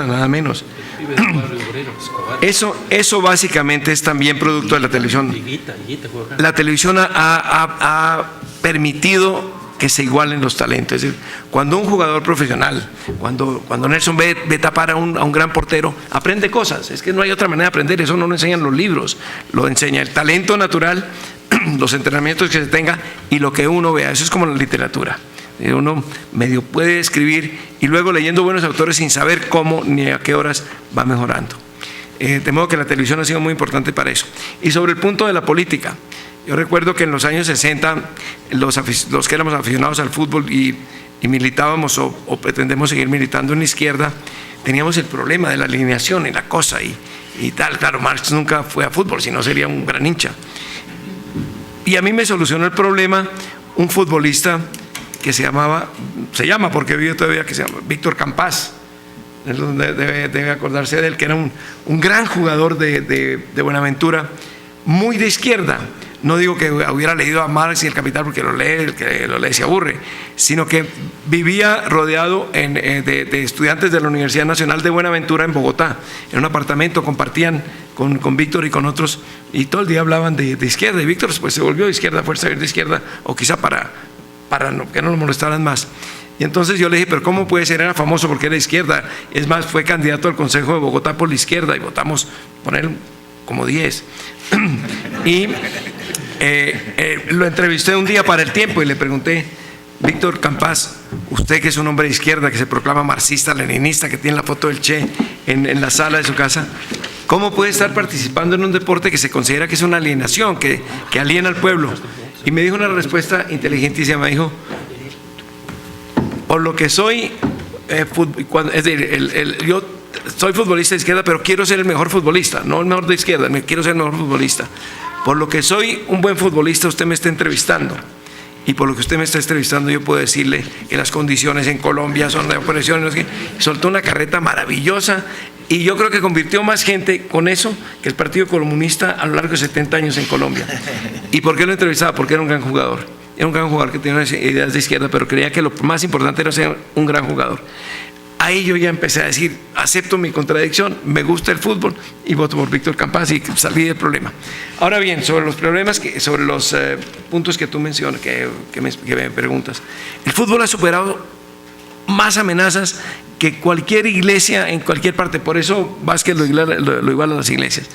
[SPEAKER 3] nada menos.
[SPEAKER 4] Pibe del barrio Obrero, Escobar.
[SPEAKER 3] Eso básicamente es también producto de la televisión.
[SPEAKER 4] Higuita juega acá.
[SPEAKER 3] La televisión ha permitido que se igualen los talentos. Es decir, cuando un jugador profesional, cuando Nelson ve tapar a un gran portero, aprende cosas. Es que no hay otra manera de aprender, eso no lo enseñan los libros, lo enseña el talento natural, los entrenamientos que se tenga y lo que uno vea. Eso es como la literatura. Uno medio puede escribir y luego leyendo buenos autores sin saber cómo ni a qué horas va mejorando. De modo que la televisión ha sido muy importante para eso. Y sobre el punto de la política, yo recuerdo que en los años 60 los que éramos aficionados al fútbol y militábamos o pretendemos seguir militando en la izquierda, teníamos el problema de la alineación y la cosa y tal. Claro, Marx nunca fue a fútbol, si no sería un gran hincha. Y a mí me solucionó el problema un futbolista que se llama porque vive todavía, que se llama Víctor Campás. Debe acordarse de él, que era un gran jugador de Buenaventura, muy de izquierda. No digo que hubiera leído a Marx y el Capital porque el que lo lee se aburre, sino que vivía rodeado de estudiantes de la Universidad Nacional de Buenaventura en Bogotá, en un apartamento, compartían con Víctor y con otros, y todo el día hablaban de izquierda, y Víctor pues se volvió de izquierda, fue a salir de izquierda, o quizá para que no lo molestaran más. Y entonces yo le dije, pero ¿cómo puede ser? Era famoso porque era de izquierda, es más, fue candidato al Consejo de Bogotá por la izquierda, y votamos por él como 10. Y lo entrevisté un día para El Tiempo y le pregunté, Víctor Campás, usted que es un hombre de izquierda, que se proclama marxista, leninista, que tiene la foto del Che en la sala de su casa, ¿cómo puede estar participando en un deporte que se considera que es una alienación, que aliena al pueblo? Y me dijo una respuesta inteligentísima, me dijo, por lo que soy, es decir, yo soy futbolista de izquierda, pero quiero ser el mejor futbolista, no el mejor de izquierda, quiero ser el mejor futbolista. Por lo que soy un buen futbolista, usted me está entrevistando. Y por lo que usted me está entrevistando, yo puedo decirle que las condiciones en Colombia son de opresión. No sé qué. Soltó una carreta maravillosa y yo creo que convirtió más gente con eso que el Partido Comunista a lo largo de 70 años en Colombia. ¿Y por qué lo entrevistaba? Porque era un gran jugador. Era un gran jugador que tenía unas ideas de izquierda, pero creía que lo más importante era ser un gran jugador. Ahí yo ya empecé a decir, acepto mi contradicción, me gusta el fútbol y voto por Víctor Campás y salí del problema. Ahora bien, sobre los problemas, sobre los puntos que tú mencionas, que me preguntas, el fútbol ha superado más amenazas que cualquier iglesia en cualquier parte, por eso Vázquez lo iguala a las iglesias.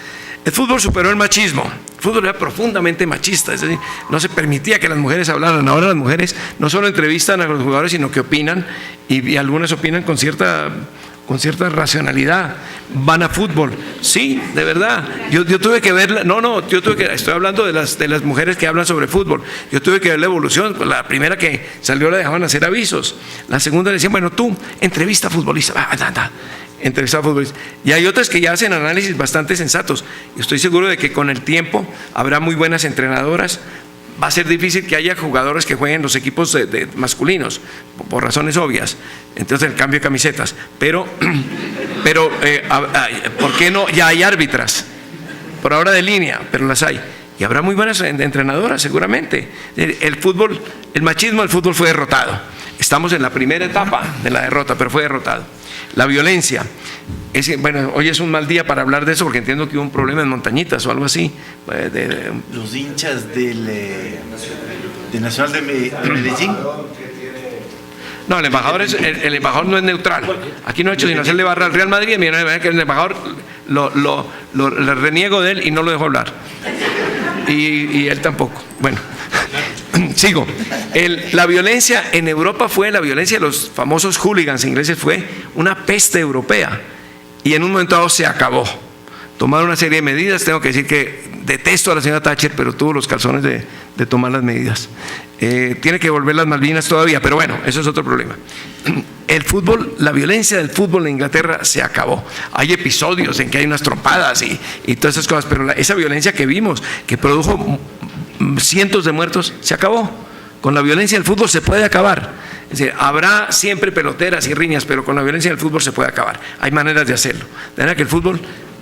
[SPEAKER 3] El fútbol superó el machismo. El fútbol era profundamente machista, es decir, no se permitía que las mujeres hablaran. Ahora las mujeres no solo entrevistan a los jugadores, sino que opinan, y algunas opinan con cierta racionalidad. Van a fútbol, sí, de verdad. Yo tuve que ver, estoy hablando de las mujeres que hablan sobre fútbol. Yo tuve que ver la evolución. La primera que salió la dejaban hacer avisos. La segunda le decían, bueno, tú entrevista a futbolista. Entrevistar a futbolistas. Y hay otras que ya hacen análisis bastante sensatos. Y estoy seguro de que con el tiempo habrá muy buenas entrenadoras. Va a ser difícil que haya jugadores que jueguen los equipos de masculinos, por razones obvias. Entonces el cambio de camisetas. Pero ¿por qué no? Ya hay árbitras. Por ahora de línea, pero las hay. Y habrá muy buenas entrenadoras, seguramente. El machismo del fútbol fue derrotado. Estamos en la primera etapa de la derrota, pero fue derrotado. La violencia. Hoy es un mal día para hablar de eso porque entiendo que hubo un problema en Montañitas o algo así.
[SPEAKER 1] Los hinchas del Nacional de Medellín.
[SPEAKER 3] No, el embajador no es neutral. Aquí no he hecho sino hacerle barra al Real Madrid. Mira, que el embajador le reniego de él y no lo dejo hablar. Y él tampoco. Bueno. Sigo. La violencia en Europa la violencia de los famosos hooligans ingleses fue una peste europea y en un momento dado se acabó. Tomar una serie de medidas. Tengo que decir que detesto a la señora Thatcher, pero tuvo los calzones de tomar las medidas. Tiene que volver las Malvinas todavía, pero bueno, eso es otro problema. El fútbol, la violencia del fútbol en Inglaterra se acabó. Hay episodios en que hay unas trompadas y todas esas cosas, pero esa violencia que vimos, que produjo cientos de muertos, se acabó. Con la violencia del fútbol se puede acabar. Es decir, habrá siempre peloteras y riñas, pero con la violencia del fútbol se puede acabar. Hay maneras de hacerlo. De manera que el fútbol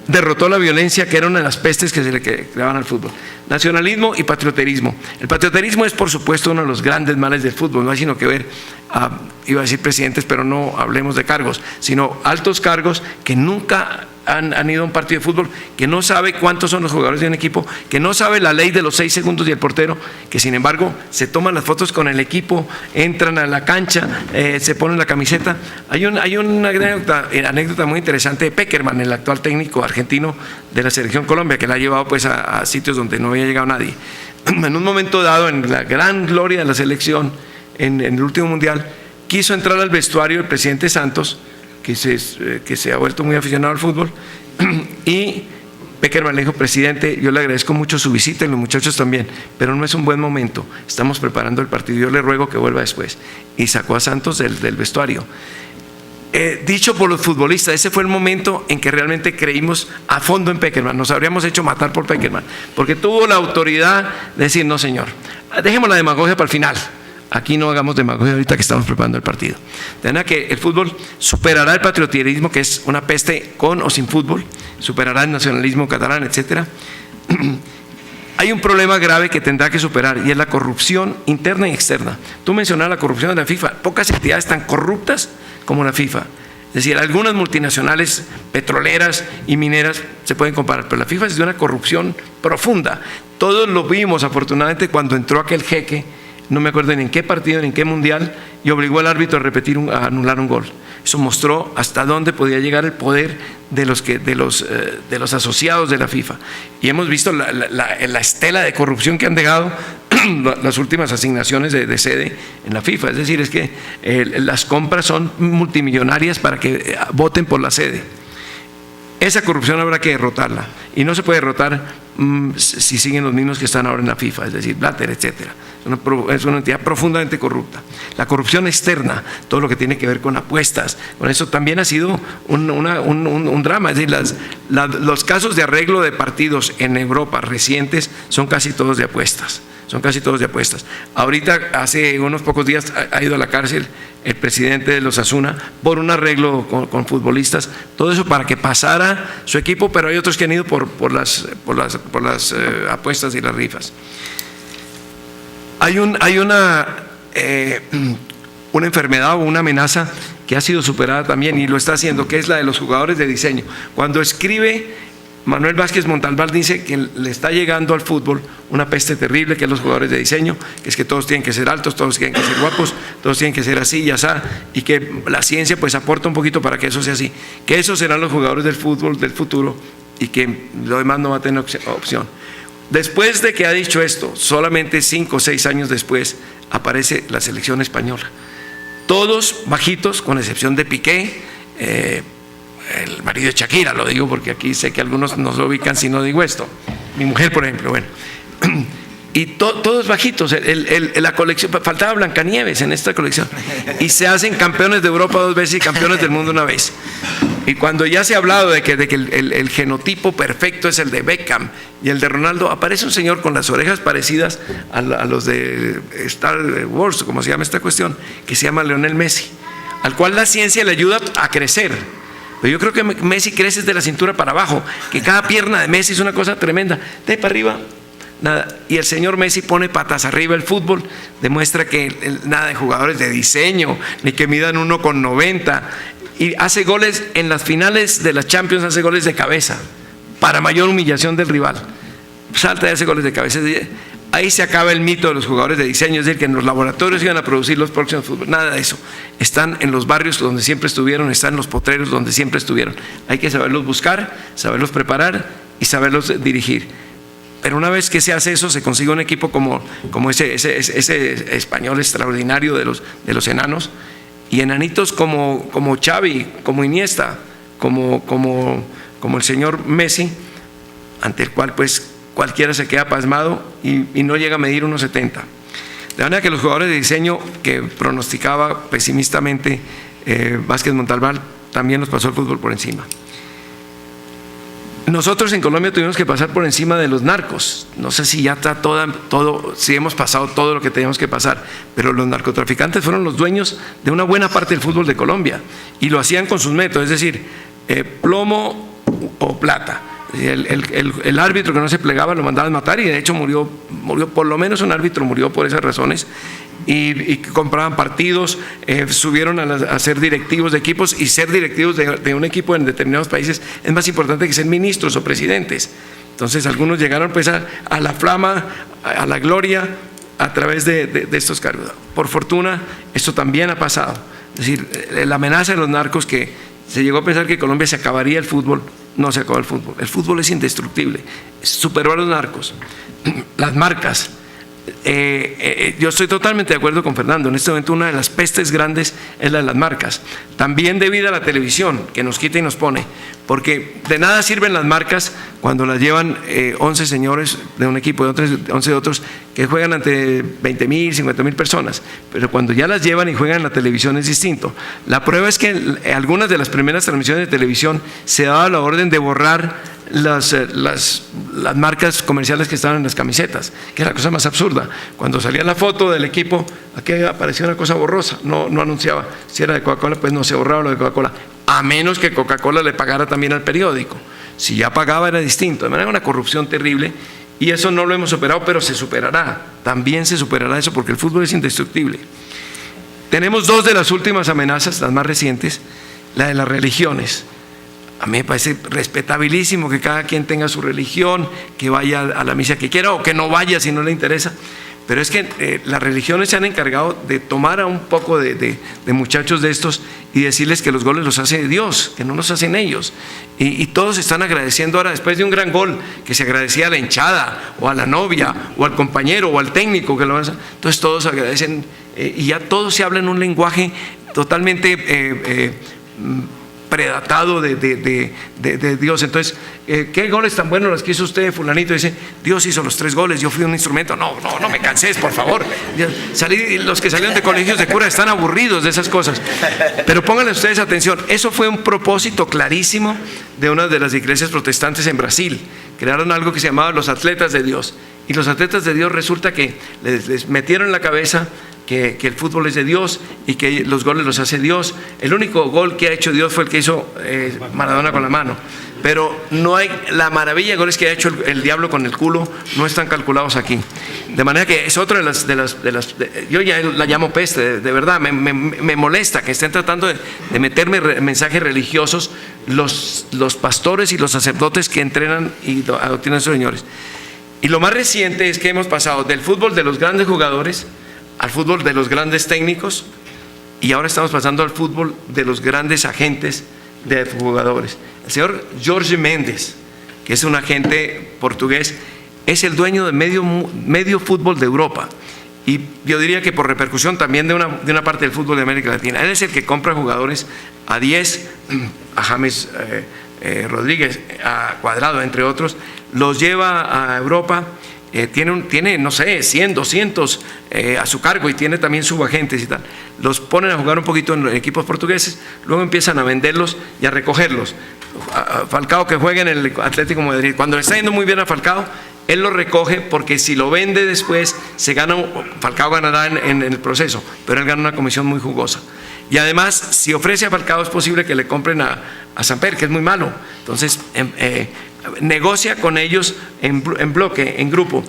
[SPEAKER 3] derrotó la violencia, que era una de las pestes que se le creaban al fútbol. Nacionalismo y patrioterismo. El patrioterismo es, por supuesto, uno de los grandes males del fútbol. No hay sino que ver, iba a decir presidentes, pero no hablemos de cargos, sino altos cargos que nunca han ido a un partido de fútbol, que no sabe cuántos son los jugadores de un equipo, que no sabe la ley de los 6 segundos y el portero, que sin embargo se toman las fotos con el equipo, entran a la cancha, se ponen la camiseta. Hay una anécdota muy interesante de Pekerman, el actual técnico argentino de la Selección Colombia, que la ha llevado pues a sitios donde no había llegado nadie. En un momento dado, en la gran gloria de la selección, en el último mundial, quiso entrar al vestuario el presidente Santos, que se ha vuelto muy aficionado al fútbol, y Pekerman le dijo: presidente, yo le agradezco mucho su visita y los muchachos también, pero no es un buen momento, estamos preparando el partido, yo le ruego que vuelva después. Y sacó a Santos del vestuario. Dicho por los futbolistas, ese fue el momento en que realmente creímos a fondo en Pekerman. Nos habríamos hecho matar por Pekerman, porque tuvo la autoridad de decir: no señor, dejemos la demagogia para el final. Aquí no hagamos demagogia ahorita que estamos preparando el partido. De manera que el fútbol superará el patriotismo, que es una peste con o sin fútbol, superará el nacionalismo catalán, etcétera. Hay un problema grave que tendrá que superar, y es la corrupción interna y externa. Tú mencionabas la corrupción de la FIFA. Pocas entidades tan corruptas como la FIFA. Es decir, algunas multinacionales petroleras y mineras se pueden comparar, pero la FIFA es de una corrupción profunda. Todos lo vimos, afortunadamente, cuando entró aquel jeque, no me acuerdo ni en qué partido, ni en qué mundial, y obligó al árbitro a anular un gol. Eso mostró hasta dónde podía llegar el poder de los asociados de la FIFA. Y hemos visto la estela de corrupción que han dejado las últimas asignaciones de sede en la FIFA. Es decir, es que las compras son multimillonarias para que voten por la sede. Esa corrupción habrá que derrotarla, y no se puede derrotar si siguen los mismos que están ahora en la FIFA, es decir, Blatter, etcétera. Es una entidad profundamente corrupta. La corrupción externa, todo lo que tiene que ver con apuestas, con eso también ha sido un drama. Es decir, los casos de arreglo de partidos en Europa recientes son casi todos de apuestas. Ahorita, hace unos pocos días, ha ido a la cárcel el presidente de los Osasuna por un arreglo con futbolistas. Todo eso para que pasara su equipo, pero hay otros que han ido por las apuestas y las rifas. Hay una enfermedad o una amenaza que ha sido superada también, y lo está haciendo, que es la de los jugadores de diseño. Cuando escribe Manuel Vázquez Montalbán, dice que le está llegando al fútbol una peste terrible, que es los jugadores de diseño, que es que todos tienen que ser altos, todos tienen que ser guapos, todos tienen que ser así y así, y que la ciencia pues aporta un poquito para que eso sea así, que esos serán los jugadores del fútbol del futuro, y que lo demás no va a tener opción. Después de que ha dicho esto, solamente 5 o 6 años después, aparece la selección española. Todos bajitos, con excepción de Piqué, el marido de Shakira, lo digo porque aquí sé que algunos nos lo ubican si no digo esto. Mi mujer, por ejemplo, bueno. Y todos bajitos. La colección, faltaba Blancanieves en esta colección. Y se hacen campeones de Europa 2 veces y campeones del mundo 1 vez. Y cuando ya se ha hablado de que el genotipo perfecto es el de Beckham y el de Ronaldo, aparece un señor con las orejas parecidas a los de Star Wars, como se llama esta cuestión, que se llama Lionel Messi, al cual la ciencia le ayuda a crecer. Pero yo creo que Messi crece de la cintura para abajo, que cada pierna de Messi es una cosa tremenda. De ahí para arriba, nada. Y el señor Messi pone patas arriba el fútbol, demuestra que nada de jugadores de diseño, ni que midan 1,90, y hace goles en las finales de las Champions, hace goles de cabeza, para mayor humillación del rival. Salta y hace goles de cabeza. Ahí se acaba el mito de los jugadores de diseño, es decir, que en los laboratorios iban a producir los próximos fútbol. Nada de eso. Están en los barrios donde siempre estuvieron, están en los potreros donde siempre estuvieron. Hay que saberlos buscar, saberlos preparar y saberlos dirigir. Pero una vez que se hace eso, se consigue un equipo como ese español extraordinario de los enanos, y enanitos como Xavi, como Iniesta, como como el señor Messi, ante el cual pues cualquiera se queda pasmado y no llega a medir 1,70. De manera que los jugadores de diseño que pronosticaba pesimistamente Vázquez Montalbán, también nos pasó el fútbol por encima. Nosotros en Colombia tuvimos que pasar por encima de los narcos. No sé si ya está si hemos pasado todo lo que teníamos que pasar, pero los narcotraficantes fueron los dueños de una buena parte del fútbol de Colombia y lo hacían con sus métodos, es decir, plomo o plata. El árbitro que no se plegaba lo mandaban matar y de hecho murió, por lo menos un árbitro murió por esas razones. Y compraban partidos, subieron a ser directivos de equipos, y ser directivos de un equipo en determinados países es más importante que ser ministros o presidentes. Entonces algunos llegaron pues a la flama, a la gloria a través de estos cargos. Por fortuna esto también ha pasado, es decir, la amenaza de los narcos, que se llegó a pensar que Colombia se acabaría el fútbol. No se acabó el fútbol es indestructible, superó a los narcos. Las marcas. Yo estoy totalmente de acuerdo con Fernando. En este momento una de las pestes grandes es la de las marcas, también debido a la televisión que nos quita y nos pone, porque de nada sirven las marcas cuando las llevan 11 señores de un equipo, de 11 de otros, que juegan ante 20.000, 50.000 personas, pero cuando ya las llevan y juegan en la televisión es distinto. La prueba es que en algunas de las primeras transmisiones de televisión se daba la orden de borrar las marcas comerciales que estaban en las camisetas, que era la cosa más absurda. Cuando salía la foto del equipo, aquí aparecía una cosa borrosa, no anunciaba. Si era de Coca-Cola, pues no se borraba lo de Coca-Cola, a menos que Coca-Cola le pagara también al periódico. Si ya pagaba era distinto, de manera una corrupción terrible, y eso no lo hemos superado, pero se superará, también se superará eso, porque el fútbol es indestructible. Tenemos dos de las últimas amenazas, las más recientes, la de las religiones. A mí me parece respetabilísimo que cada quien tenga su religión, que vaya a la misa que quiera o que no vaya si no le interesa, pero es que las religiones se han encargado de tomar a un poco de muchachos de estos y decirles que los goles los hace Dios, que no los hacen ellos, y todos están agradeciendo ahora, después de un gran gol que se agradecía a la hinchada o a la novia o al compañero o al técnico que lo hace, entonces todos agradecen, y ya todos se hablan un lenguaje totalmente predatado de Dios. Entonces, ¿qué goles tan buenos los que hizo usted, fulanito? Dice, Dios hizo los 3 goles, yo fui un instrumento. No me canses, por favor. Los que salieron de colegios de cura están aburridos de esas cosas. Pero pónganle ustedes atención, eso fue un propósito clarísimo de una de las iglesias protestantes en Brasil. Crearon algo que se llamaba los atletas de Dios. Y los atletas de Dios resulta que les metieron en la cabeza que el fútbol es de Dios y que los goles los hace Dios. El único gol que ha hecho Dios fue el que hizo Maradona con la mano, pero no hay, la maravilla de goles que ha hecho el diablo con el culo no están calculados aquí, de manera que es otra de las yo ya la llamo peste, de verdad, me molesta que estén tratando de meterme mensajes religiosos los pastores y los sacerdotes que entrenan y adoctrinan a sus señores. Y lo más reciente es que hemos pasado del fútbol de los grandes jugadores al fútbol de los grandes técnicos, y ahora estamos pasando al fútbol de los grandes agentes de jugadores. El señor Jorge Mendes, que es un agente portugués, es el dueño de medio fútbol de Europa, y yo diría que por repercusión también de una parte del fútbol de América Latina. Él es el que compra jugadores a 10, a James Rodríguez, a Cuadrado, entre otros, los lleva a Europa. Tiene, no sé, 100, 200 a su cargo, y tiene también subagentes y tal. Los ponen a jugar un poquito en equipos portugueses, luego empiezan a venderlos y a recogerlos. Falcao, que juega en el Atlético de Madrid, cuando le está yendo muy bien a Falcao, él lo recoge, porque si lo vende después, Falcao ganará en el proceso, pero él gana una comisión muy jugosa. Y además, si ofrece a Falcao, es posible que le compren a Samper, que es muy malo. Entonces, negocia con ellos en bloque, en grupo,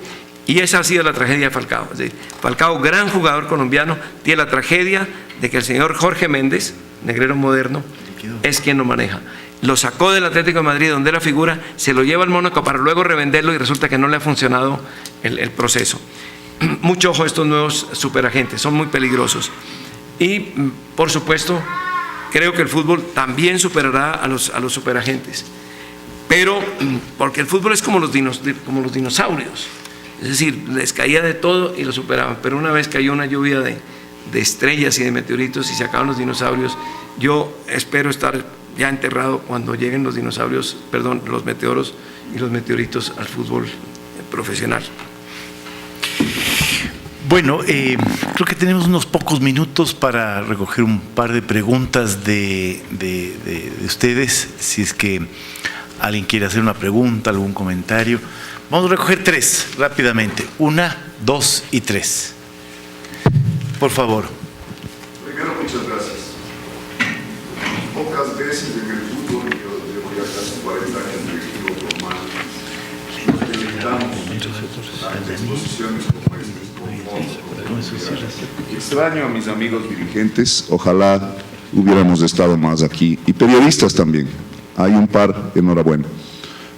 [SPEAKER 3] y esa ha sido la tragedia de Falcao. Es decir, Falcao, gran jugador colombiano, tiene la tragedia de que el señor Jorge Méndez, negrero moderno, es quien lo maneja. Lo sacó del Atlético de Madrid, donde era figura, se lo lleva al Mónaco para luego revenderlo, y resulta que no le ha funcionado el proceso. Mucho ojo a estos nuevos superagentes, son muy peligrosos. Y por supuesto, creo que el fútbol también superará a los superagentes. Pero, porque el fútbol es como los dinosaurios, es decir, les caía de todo y lo superaban, pero una vez cayó una lluvia de estrellas y de meteoritos y se acaban los dinosaurios Yo espero estar ya enterrado cuando lleguen los dinosaurios, perdón, los meteoros y los meteoritos al fútbol profesional.
[SPEAKER 1] Bueno, creo que tenemos unos pocos minutos para recoger un par de preguntas de ustedes, si es que alguien quiere hacer una pregunta, algún comentario. Vamos a recoger 3 rápidamente, 1, 2 y 3. Por favor.
[SPEAKER 6] Primero, muchas gracias. Pocas veces en el fútbol, yo llevo ya casi 40 años dirigido por más, nos deleitamos a exposiciones como esta. Extraño a mis amigos dirigentes, ojalá hubiéramos estado más aquí, y periodistas también, hay un par, enhorabuena.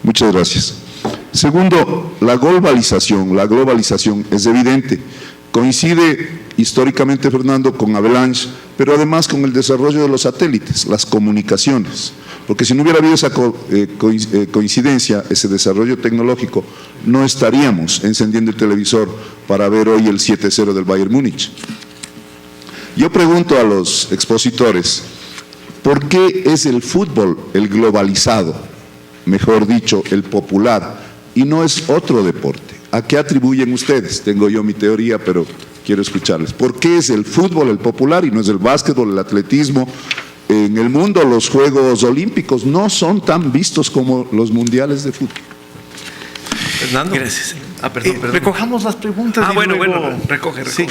[SPEAKER 6] Muchas gracias. Segundo, la globalización es evidente, coincide históricamente, Fernando, con Avalanche, pero además con el desarrollo de los satélites, las comunicaciones, porque si no hubiera habido esa coincidencia, ese desarrollo tecnológico, no estaríamos encendiendo el televisor para ver hoy el 7-0 del Bayern Múnich. Yo pregunto a los expositores, ¿por qué es el fútbol el globalizado, mejor dicho, el popular, y no es otro deporte? ¿A qué atribuyen ustedes? Tengo yo mi teoría, pero quiero escucharles. ¿Por qué es el fútbol el popular y no es el básquetbol, el atletismo? En el mundo los Juegos Olímpicos no son tan vistos como los mundiales de fútbol.
[SPEAKER 3] Fernando.
[SPEAKER 1] Gracias.
[SPEAKER 3] Perdón.
[SPEAKER 1] Recojamos las preguntas. Y
[SPEAKER 3] bueno,
[SPEAKER 1] luego...
[SPEAKER 3] recoge.
[SPEAKER 1] Sí.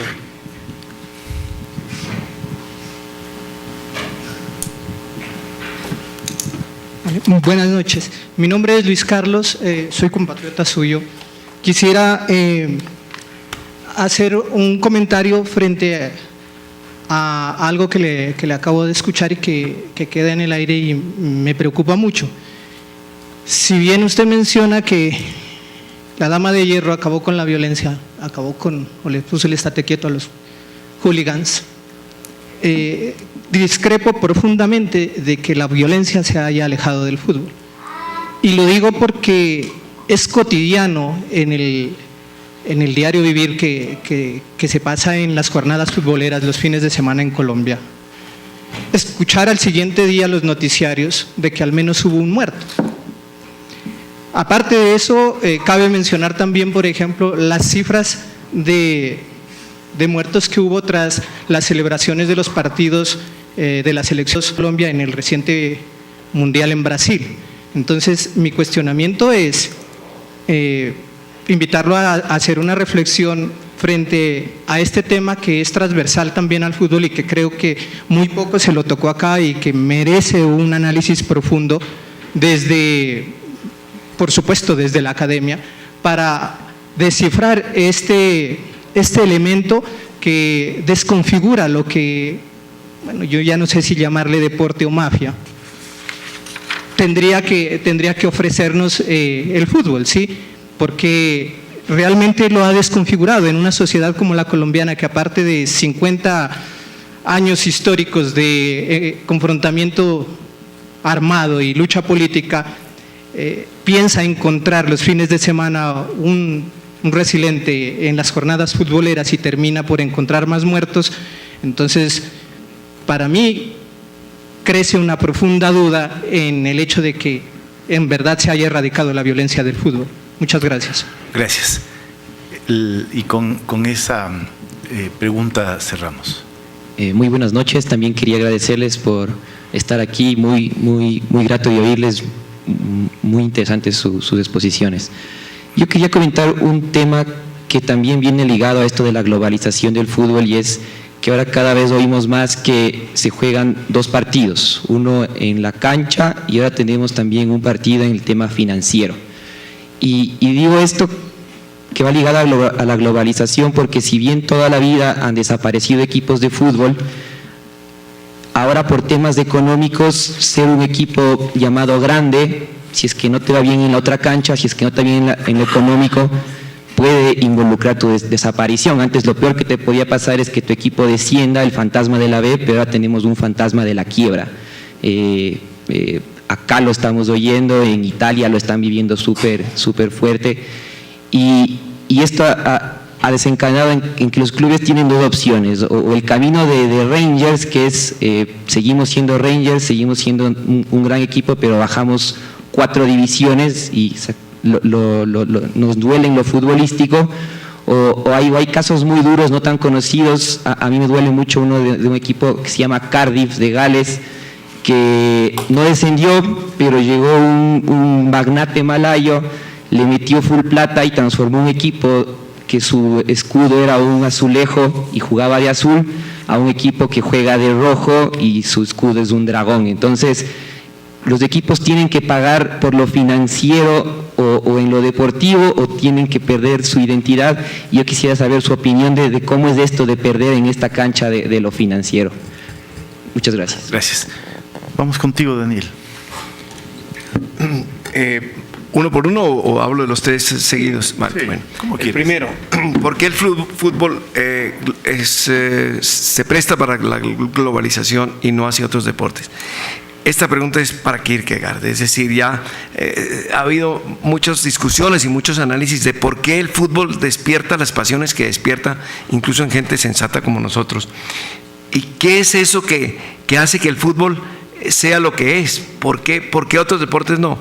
[SPEAKER 7] Buenas noches. Mi nombre es Luis Carlos, soy compatriota suyo. Quisiera hacer un comentario frente a algo que le acabo de escuchar y que queda en el aire y me preocupa mucho. Si bien usted menciona que la Dama de Hierro acabó con la violencia, o le puso el estate quieto a los hooligans, discrepo profundamente de que la violencia se haya alejado del fútbol. Y lo digo porque es cotidiano en el diario vivir que se pasa en las jornadas futboleras los fines de semana en Colombia. Escuchar al siguiente día los noticiarios de que al menos hubo un muerto. Aparte de eso, cabe mencionar también, por ejemplo, las cifras de muertos que hubo tras las celebraciones de los partidos de la selección de Colombia en el reciente Mundial en Brasil. Entonces, mi cuestionamiento es invitarlo a hacer una reflexión frente a este tema que es transversal también al fútbol y que creo que muy poco se lo tocó acá y que merece un análisis profundo por supuesto, desde la academia, para descifrar este elemento que desconfigura lo que, bueno, yo ya no sé si llamarle deporte o mafia, tendría que ofrecernos el fútbol, ¿sí? Porque realmente lo ha desconfigurado en una sociedad como la colombiana, que aparte de 50 años históricos de confrontamiento armado y lucha política, piensa encontrar los fines de semana un resiliente en las jornadas futboleras y termina por encontrar más muertos. Entonces, para mí, crece una profunda duda en el hecho de que en verdad se haya erradicado la violencia del fútbol. Muchas gracias.
[SPEAKER 1] Gracias. Y con esa pregunta cerramos.
[SPEAKER 8] Muy buenas noches. También quería agradecerles por estar aquí. Muy grato de oírles. Muy interesantes sus exposiciones. Yo quería comentar un tema que también viene ligado a esto de la globalización del fútbol, y es que ahora cada vez oímos más que se juegan 2 partidos, uno en la cancha y ahora tenemos también un partido en el tema financiero. Y digo esto que va ligado a la globalización porque si bien toda la vida han desaparecido equipos de fútbol, ahora por temas económicos ser un equipo llamado grande, si es que no te va bien en la otra cancha, si es que no te va bien en lo económico, puede involucrar tu desaparición. Antes lo peor que te podía pasar es que tu equipo descienda, el fantasma de la B, pero ahora tenemos un fantasma de la quiebra. Acá lo estamos oyendo, en Italia lo están viviendo súper fuerte, y esto ha desencadenado en que los clubes tienen dos opciones, o el camino de Rangers, que es seguimos siendo Rangers, seguimos siendo un gran equipo, pero bajamos 4 divisiones y nos duele en lo futbolístico, o hay casos muy duros, no tan conocidos. A mí me duele mucho uno de un equipo que se llama Cardiff de Gales, que no descendió, pero llegó un magnate malayo, le metió full plata y transformó un equipo que su escudo era un azulejo y jugaba de azul, a un equipo que juega de rojo y su escudo es un dragón. Entonces, los equipos tienen que pagar por lo financiero o en lo deportivo, o tienen que perder su identidad. Yo quisiera saber su opinión de cómo es esto de perder en esta cancha de lo financiero. Muchas gracias.
[SPEAKER 3] Gracias.
[SPEAKER 1] Vamos contigo, Daniel.
[SPEAKER 3] ¿Uno por uno o hablo de los 3 seguidos? Marco?
[SPEAKER 1] Sí,
[SPEAKER 3] bueno,
[SPEAKER 1] como
[SPEAKER 3] el
[SPEAKER 1] quieras.
[SPEAKER 3] primero, ¿por qué el fútbol se presta para la globalización y no hacia otros deportes? Esta pregunta es para Kierkegaard, es decir, ya ha habido muchas discusiones y muchos análisis de por qué el fútbol despierta las pasiones que despierta, incluso en gente sensata como nosotros. ¿Y qué es eso que hace que el fútbol sea lo que es? ¿Por qué otros deportes no?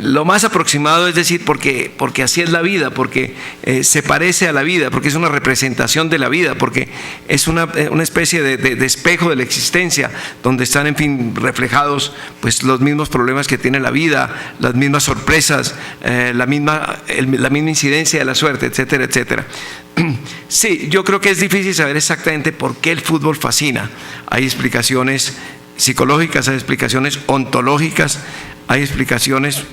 [SPEAKER 3] Lo más aproximado es decir, porque así es la vida, porque se parece a la vida, porque es una representación de la vida, porque es una especie de espejo de la existencia, donde están, en fin, reflejados pues los mismos problemas que tiene la vida, las mismas sorpresas, la misma incidencia de la suerte, etcétera, etcétera. Sí, yo creo que es difícil saber exactamente por qué el fútbol fascina. Hay explicaciones psicológicas, hay explicaciones ontológicas, hay explicaciones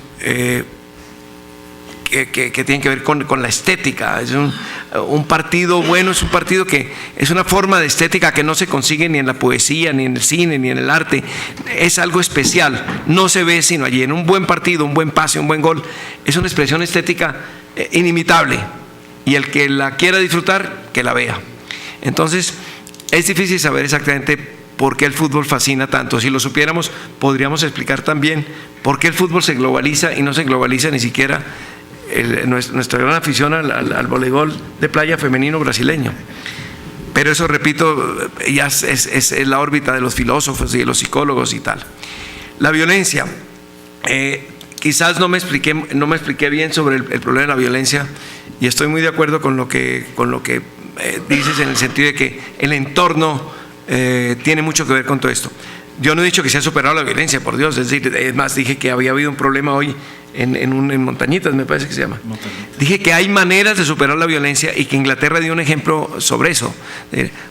[SPEAKER 3] que tienen que ver con la estética. Es un partido bueno, es un partido que es una forma de estética que no se consigue ni en la poesía, ni en el cine, ni en el arte. Es algo especial, no se ve sino allí. En un buen partido, un buen pase, un buen gol, es una expresión estética inimitable, y el que la quiera disfrutar, que la vea. Entonces, es difícil saber exactamente por qué el fútbol fascina tanto. Si lo supiéramos, podríamos explicar también por qué el fútbol se globaliza y no se globaliza ni siquiera nuestra gran afición al voleibol de playa femenino brasileño. Pero eso, repito, ya es la órbita de los filósofos y de los psicólogos y tal. La violencia. Quizás no me expliqué bien sobre el problema de la violencia, y estoy muy de acuerdo con lo que dices, en el sentido de que el entorno tiene mucho que ver con todo esto. Yo no he dicho que se ha superado la violencia, por Dios, es decir, es más, dije que había habido un problema hoy en Montañitas, me parece que se llama. Dije que hay maneras de superar la violencia y que Inglaterra dio un ejemplo sobre eso.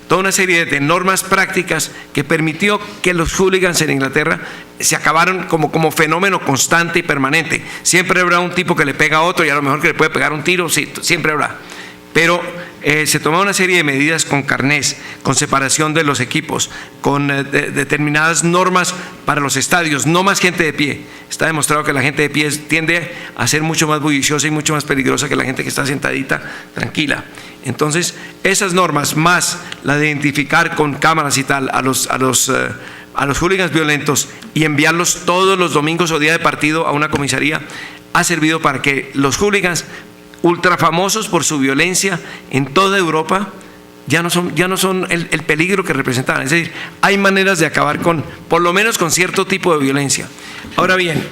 [SPEAKER 3] Toda una serie de normas prácticas que permitió que los hooligans en Inglaterra se acabaron como fenómeno constante y permanente. Siempre habrá un tipo que le pega a otro, y a lo mejor que le puede pegar un tiro, sí, siempre habrá. Pero se tomó una serie de medidas con carnés, con separación de los equipos, con determinadas normas para los estadios, no más gente de pie. Está demostrado que la gente de pie tiende a ser mucho más bulliciosa y mucho más peligrosa que la gente que está sentadita, tranquila. Entonces, esas normas, más la de identificar con cámaras y tal a los hooligans violentos y enviarlos todos los domingos o día de partido a una comisaría, ha servido para que los hooligans, ultra famosos por su violencia en toda Europa, ya no son el peligro que representaban. Es decir, hay maneras de acabar por lo menos con cierto tipo de violencia. Ahora bien,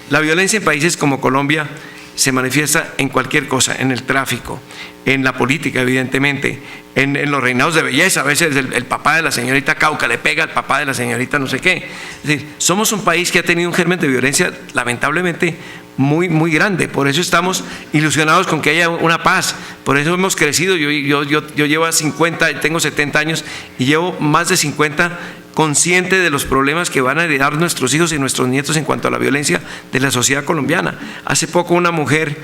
[SPEAKER 3] la violencia en países como Colombia se manifiesta en cualquier cosa, en el tráfico, en la política, evidentemente, en los reinados de belleza. A veces el papá de la señorita Cauca le pega al papá de la señorita no sé qué. Es decir, somos un país que ha tenido un germen de violencia lamentablemente muy, muy grande. Por eso estamos ilusionados con que haya una paz. Por eso hemos crecido. Yo llevo 50, tengo 70 años y llevo más de 50 consciente de los problemas que van a heredar nuestros hijos y nuestros nietos en cuanto a la violencia de la sociedad colombiana. Hace poco una mujer,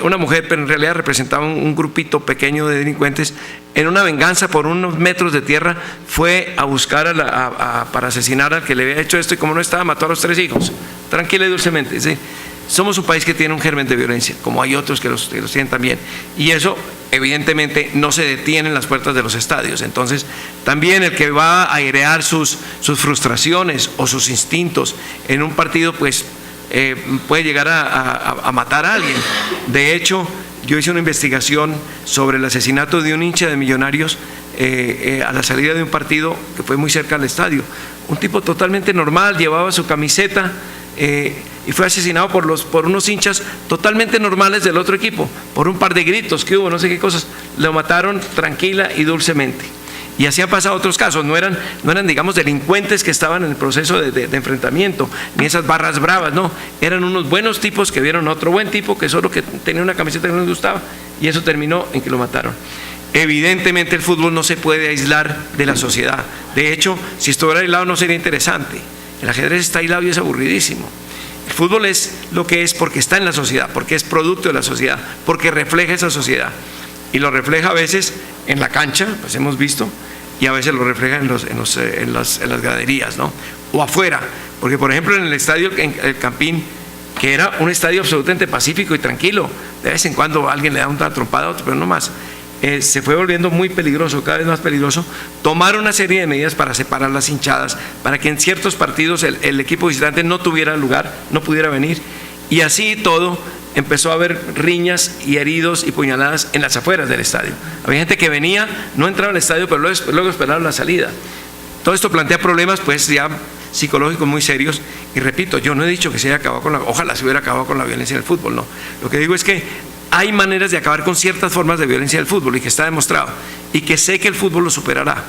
[SPEAKER 3] una mujer, pero en realidad representaba un grupito pequeño de delincuentes, en una venganza por unos metros de tierra, fue a buscar para asesinar al que le había hecho esto, y como no estaba, mató a los 3 hijos, tranquila y dulcemente. ¿Sí? Somos un país que tiene un germen de violencia, como hay otros que los tienen también, y eso evidentemente no se detiene en las puertas de los estadios. Entonces, también el que va a airear sus frustraciones o sus instintos en un partido, pues puede llegar a matar a alguien. De hecho, yo hice una investigación sobre el asesinato de un hincha de Millonarios a la salida de un partido que fue muy cerca al estadio. Un tipo totalmente normal, llevaba su camiseta y fue asesinado por unos hinchas totalmente normales del otro equipo, por un par de gritos que hubo, no sé qué cosas. Lo mataron tranquila y dulcemente. Y así han pasado otros casos, no eran digamos delincuentes que estaban en el proceso de enfrentamiento, ni esas barras bravas, no, eran unos buenos tipos que vieron a otro buen tipo que solo que tenía una camiseta que no les gustaba y eso terminó en que lo mataron. Evidentemente el fútbol no se puede aislar de la sociedad, de hecho si estuviera aislado no sería interesante, el ajedrez está aislado y es aburridísimo. El fútbol es lo que es porque está en la sociedad, porque es producto de la sociedad, porque refleja esa sociedad y lo refleja a veces en la cancha, pues hemos visto, y a veces lo refleja en las graderías, ¿no? O afuera, porque por ejemplo en el estadio el Campín, que era un estadio absolutamente pacífico y tranquilo, de vez en cuando alguien le da una trompada a otro, pero no más, se fue volviendo muy peligroso, cada vez más peligroso. Tomaron una serie de medidas para separar las hinchadas, para que en ciertos partidos el equipo visitante no tuviera lugar, no pudiera venir, y así todo empezó a haber riñas y heridos y puñaladas en las afueras del estadio. Había gente que venía, no entraba al estadio, pero luego esperaron la salida. Todo esto plantea problemas pues ya psicológicos muy serios y repito, yo no he dicho que se haya acabado ojalá se hubiera acabado con la violencia del fútbol, no. Lo que digo es que hay maneras de acabar con ciertas formas de violencia del fútbol y que está demostrado y que sé que el fútbol lo superará.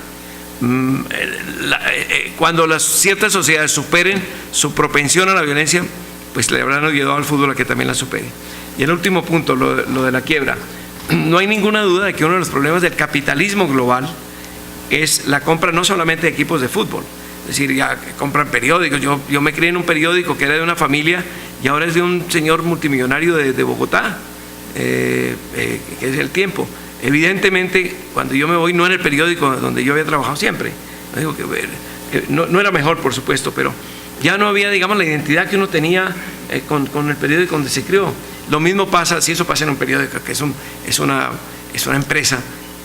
[SPEAKER 3] Cuando ciertas sociedades superen su propensión a la violencia, pues le habrán ayudado al fútbol a que también la supere. Y el último punto, lo de la quiebra. No hay ninguna duda de que uno de los problemas del capitalismo global es la compra no solamente de equipos de fútbol, es decir, ya compran periódicos. Yo me crié en un periódico que era de una familia y ahora es de un señor multimillonario de Bogotá, que es El Tiempo. Evidentemente, cuando yo me voy, no en el periódico donde yo había trabajado siempre, no digo que no era mejor, por supuesto, pero ya no había, digamos, la identidad que uno tenía con el periódico donde se crió. Lo mismo pasa, si eso pasa en un periódico, que es una empresa,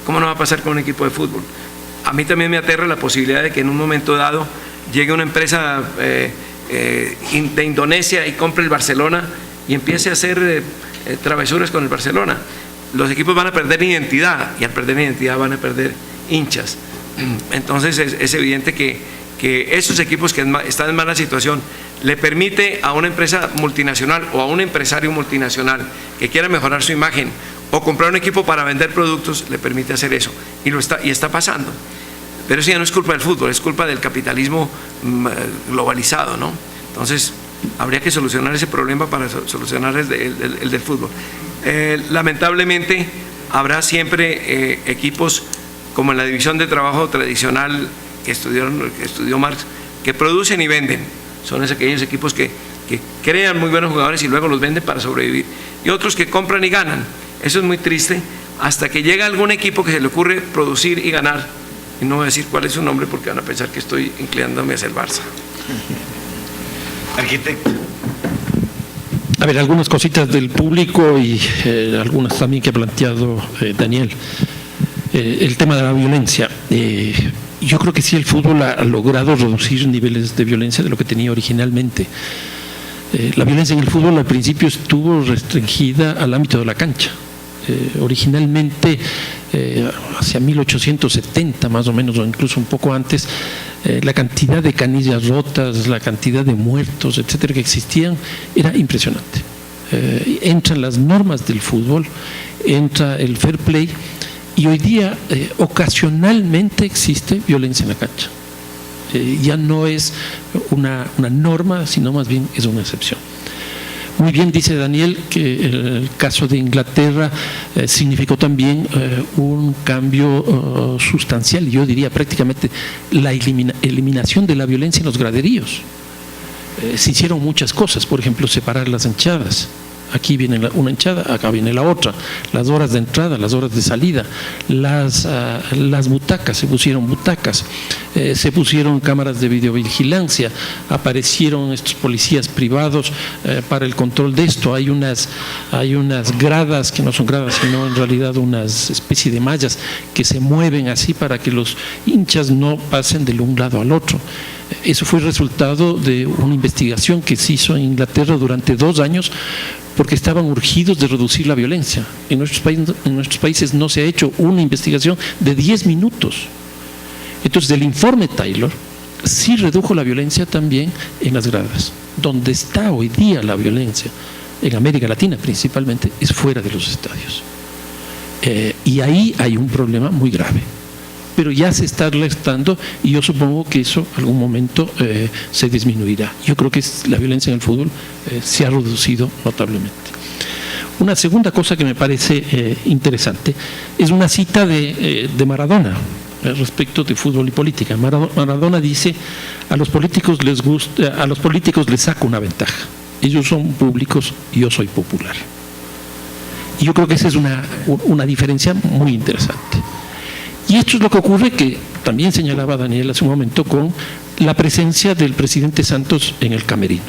[SPEAKER 3] ¿cómo no va a pasar con un equipo de fútbol? A mí también me aterra la posibilidad de que en un momento dado llegue una empresa de Indonesia y compre el Barcelona y empiece a hacer travesuras con el Barcelona. Los equipos van a perder identidad y al perder identidad van a perder hinchas. Entonces es evidente que esos equipos que están en mala situación le permite a una empresa multinacional o a un empresario multinacional que quiera mejorar su imagen o comprar un equipo para vender productos, le permite hacer eso y está pasando. Pero eso ya no es culpa del fútbol, es culpa del capitalismo globalizado, ¿no? Entonces habría que solucionar ese problema para solucionar el del fútbol. Lamentablemente habrá siempre equipos como en la división de trabajo tradicional que estudió Marx, que producen y venden. Son aquellos equipos que crean muy buenos jugadores y luego los venden para sobrevivir. Y otros que compran y ganan. Eso es muy triste, hasta que llega algún equipo que se le ocurre producir y ganar. Y no voy a decir cuál es su nombre porque van a pensar que estoy inclinándome hacia el Barça.
[SPEAKER 1] Arquitecto.
[SPEAKER 2] A ver, algunas cositas del público y algunas también que ha planteado Daniel. El tema de la violencia. Yo creo que sí, el fútbol ha logrado reducir niveles de violencia de lo que tenía originalmente. La violencia en el fútbol al principio estuvo restringida al ámbito de la cancha. Originalmente, hacia 1870 más o menos, o incluso un poco antes, la cantidad de canillas rotas, la cantidad de muertos, etcétera, que existían, era impresionante. Entran las normas del fútbol, entra el fair play, y hoy día ocasionalmente existe violencia en la cancha. Ya no es una norma, sino más bien es una excepción. Muy bien dice Daniel que el caso de Inglaterra significó también un cambio sustancial, yo diría prácticamente la eliminación de la violencia en los graderíos. Se hicieron muchas cosas, por ejemplo, separar las hinchadas. Aquí viene una hinchada, acá viene la otra, las horas de entrada, las horas de salida, las butacas, se pusieron butacas, se pusieron cámaras de videovigilancia, aparecieron estos policías privados para el control de esto. Hay unas gradas, que no son gradas, sino en realidad unas especie de mallas que se mueven así para que los hinchas no pasen de un lado al otro. Eso fue resultado de una investigación que se hizo en Inglaterra durante 2 años porque estaban urgidos de reducir la violencia. En nuestros países no se ha hecho una investigación de 10 minutos. Entonces, el informe Taylor sí redujo la violencia también en las gradas. Donde está hoy día la violencia, en América Latina principalmente, es fuera de los estadios. Y ahí hay un problema muy grave. Pero ya se está alertando y yo supongo que eso en algún momento se disminuirá. Yo creo que la violencia en el fútbol se ha reducido notablemente. Una segunda cosa que me parece interesante es una cita de Maradona respecto de fútbol y política. Maradona dice: a los políticos les saco una ventaja. Ellos son públicos y yo soy popular. Y yo creo que esa es una diferencia muy interesante. Y esto es lo que ocurre, que también señalaba Daniel hace un momento, con la presencia del presidente Santos en el camerino.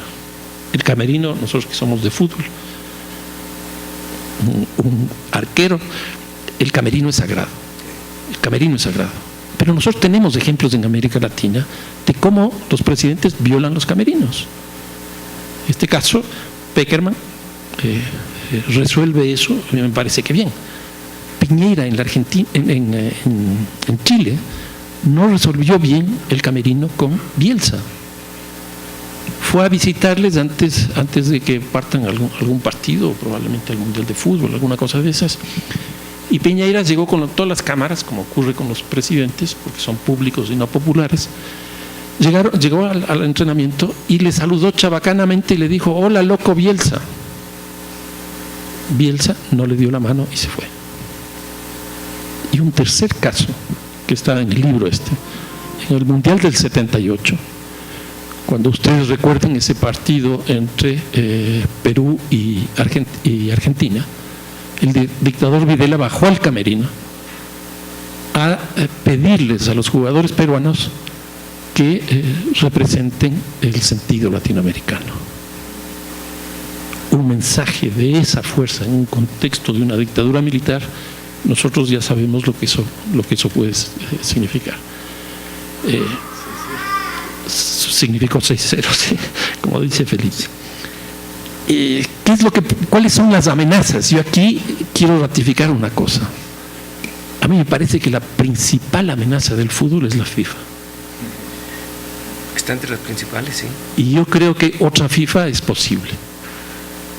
[SPEAKER 2] El camerino, nosotros que somos de fútbol, un arquero, el camerino es sagrado. El camerino es sagrado. Pero nosotros tenemos ejemplos en América Latina de cómo los presidentes violan los camerinos. En este caso, Peckerman resuelve eso, a mí me parece que bien. Piñera en Chile no resolvió bien el camerino con Bielsa. Fue a visitarles antes de que partan algún partido, probablemente al Mundial de Fútbol, alguna cosa de esas. Y Piñera llegó con todas las cámaras, como ocurre con los presidentes, porque son públicos y no populares. Llegó al entrenamiento y le saludó chabacanamente y le dijo: hola, loco Bielsa. Bielsa no le dio la mano y se fue. Y un tercer caso, que está en el libro en el Mundial del 78, cuando ustedes recuerden ese partido entre Perú y Argentina, el dictador Videla bajó al camerino a pedirles a los jugadores peruanos que representen el sentido latinoamericano. Un mensaje de esa fuerza en un contexto de una dictadura militar, nosotros ya sabemos lo que eso puede significar. Significó 6-0, sí, como dice Felipe. ¿Cuáles son las amenazas? Yo aquí quiero ratificar una cosa. A mí me parece que la principal amenaza del fútbol es la FIFA.
[SPEAKER 3] Está entre las principales, sí.
[SPEAKER 2] Y yo creo que otra FIFA es posible.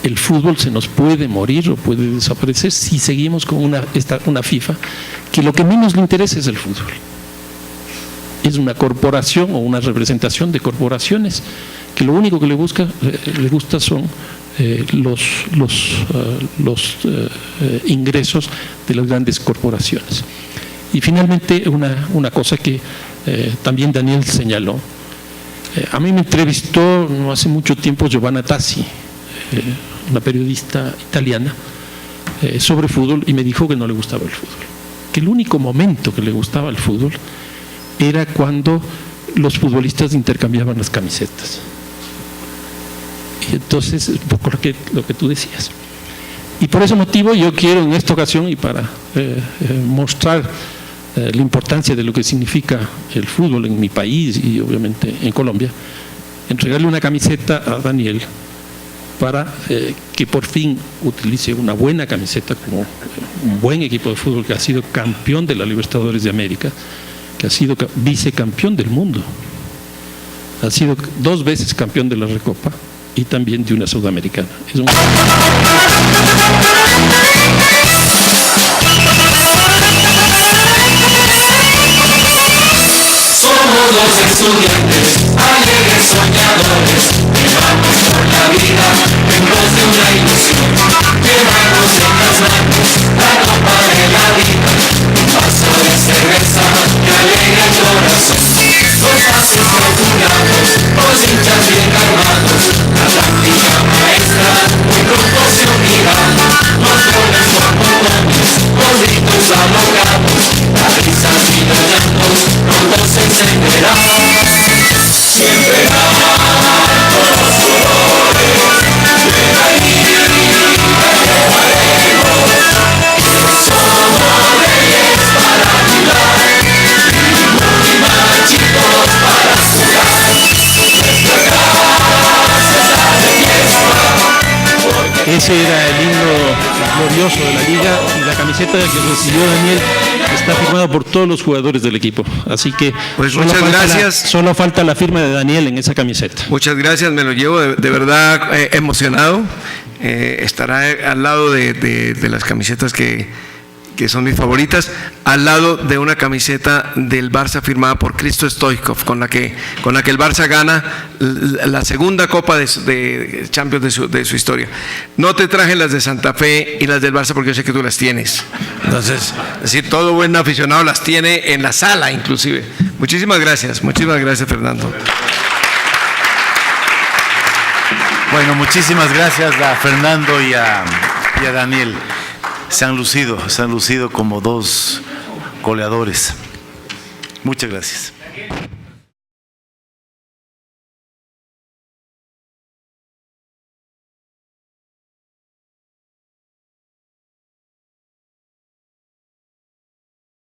[SPEAKER 2] El fútbol se nos puede morir o puede desaparecer si seguimos con una FIFA que lo que menos le interesa es el fútbol. Es una corporación o una representación de corporaciones que lo único que le gusta son los ingresos de las grandes corporaciones. Y finalmente una cosa que también Daniel señaló. A mí me entrevistó no hace mucho tiempo Giovanna Tassi, una periodista italiana, sobre fútbol, y me dijo que no le gustaba el fútbol, que el único momento que le gustaba el fútbol era cuando los futbolistas intercambiaban las camisetas. Y entonces, un poco lo que tú decías. Y por ese motivo yo quiero en esta ocasión, y para mostrar la importancia de lo que significa el fútbol en mi país y obviamente en Colombia, entregarle una camiseta a Daniel para que por fin utilice una buena camiseta como un buen equipo de fútbol que ha sido campeón de la Libertadores de América, que ha sido vicecampeón del mundo, ha sido 2 veces campeón de la Recopa y también de una Sudamericana.
[SPEAKER 9] Somos los estudiantes, alegres soñadores, que vamos por la vida en pos de una ilusión. Llevamos en las manos la copa de la vida, un vaso de cerveza que alegra el corazón. Los pases procurados, los hinchas bien armados, la táctica maestra, muy pronto se unirá.
[SPEAKER 2] ese era el himno glorioso de la liga, y la camiseta que recibió Daniel está firmada por todos los jugadores del equipo. Así que
[SPEAKER 3] pues muchas gracias.
[SPEAKER 2] Solo falta la firma de Daniel en esa camiseta.
[SPEAKER 3] Muchas gracias, me lo llevo de verdad emocionado. Estará al lado de las camisetas que son mis favoritas, al lado de una camiseta del Barça firmada por Hristo Stoichkov, con la que el Barça gana la segunda Copa de Champions de su historia. No te traje las de Santa Fe y las del Barça porque yo sé que tú las tienes. Entonces, es decir, todo buen aficionado las tiene en la sala inclusive. Muchísimas gracias, Fernando.
[SPEAKER 1] Bueno, muchísimas gracias a Fernando y a Daniel. Se han lucido como dos goleadores. Muchas gracias.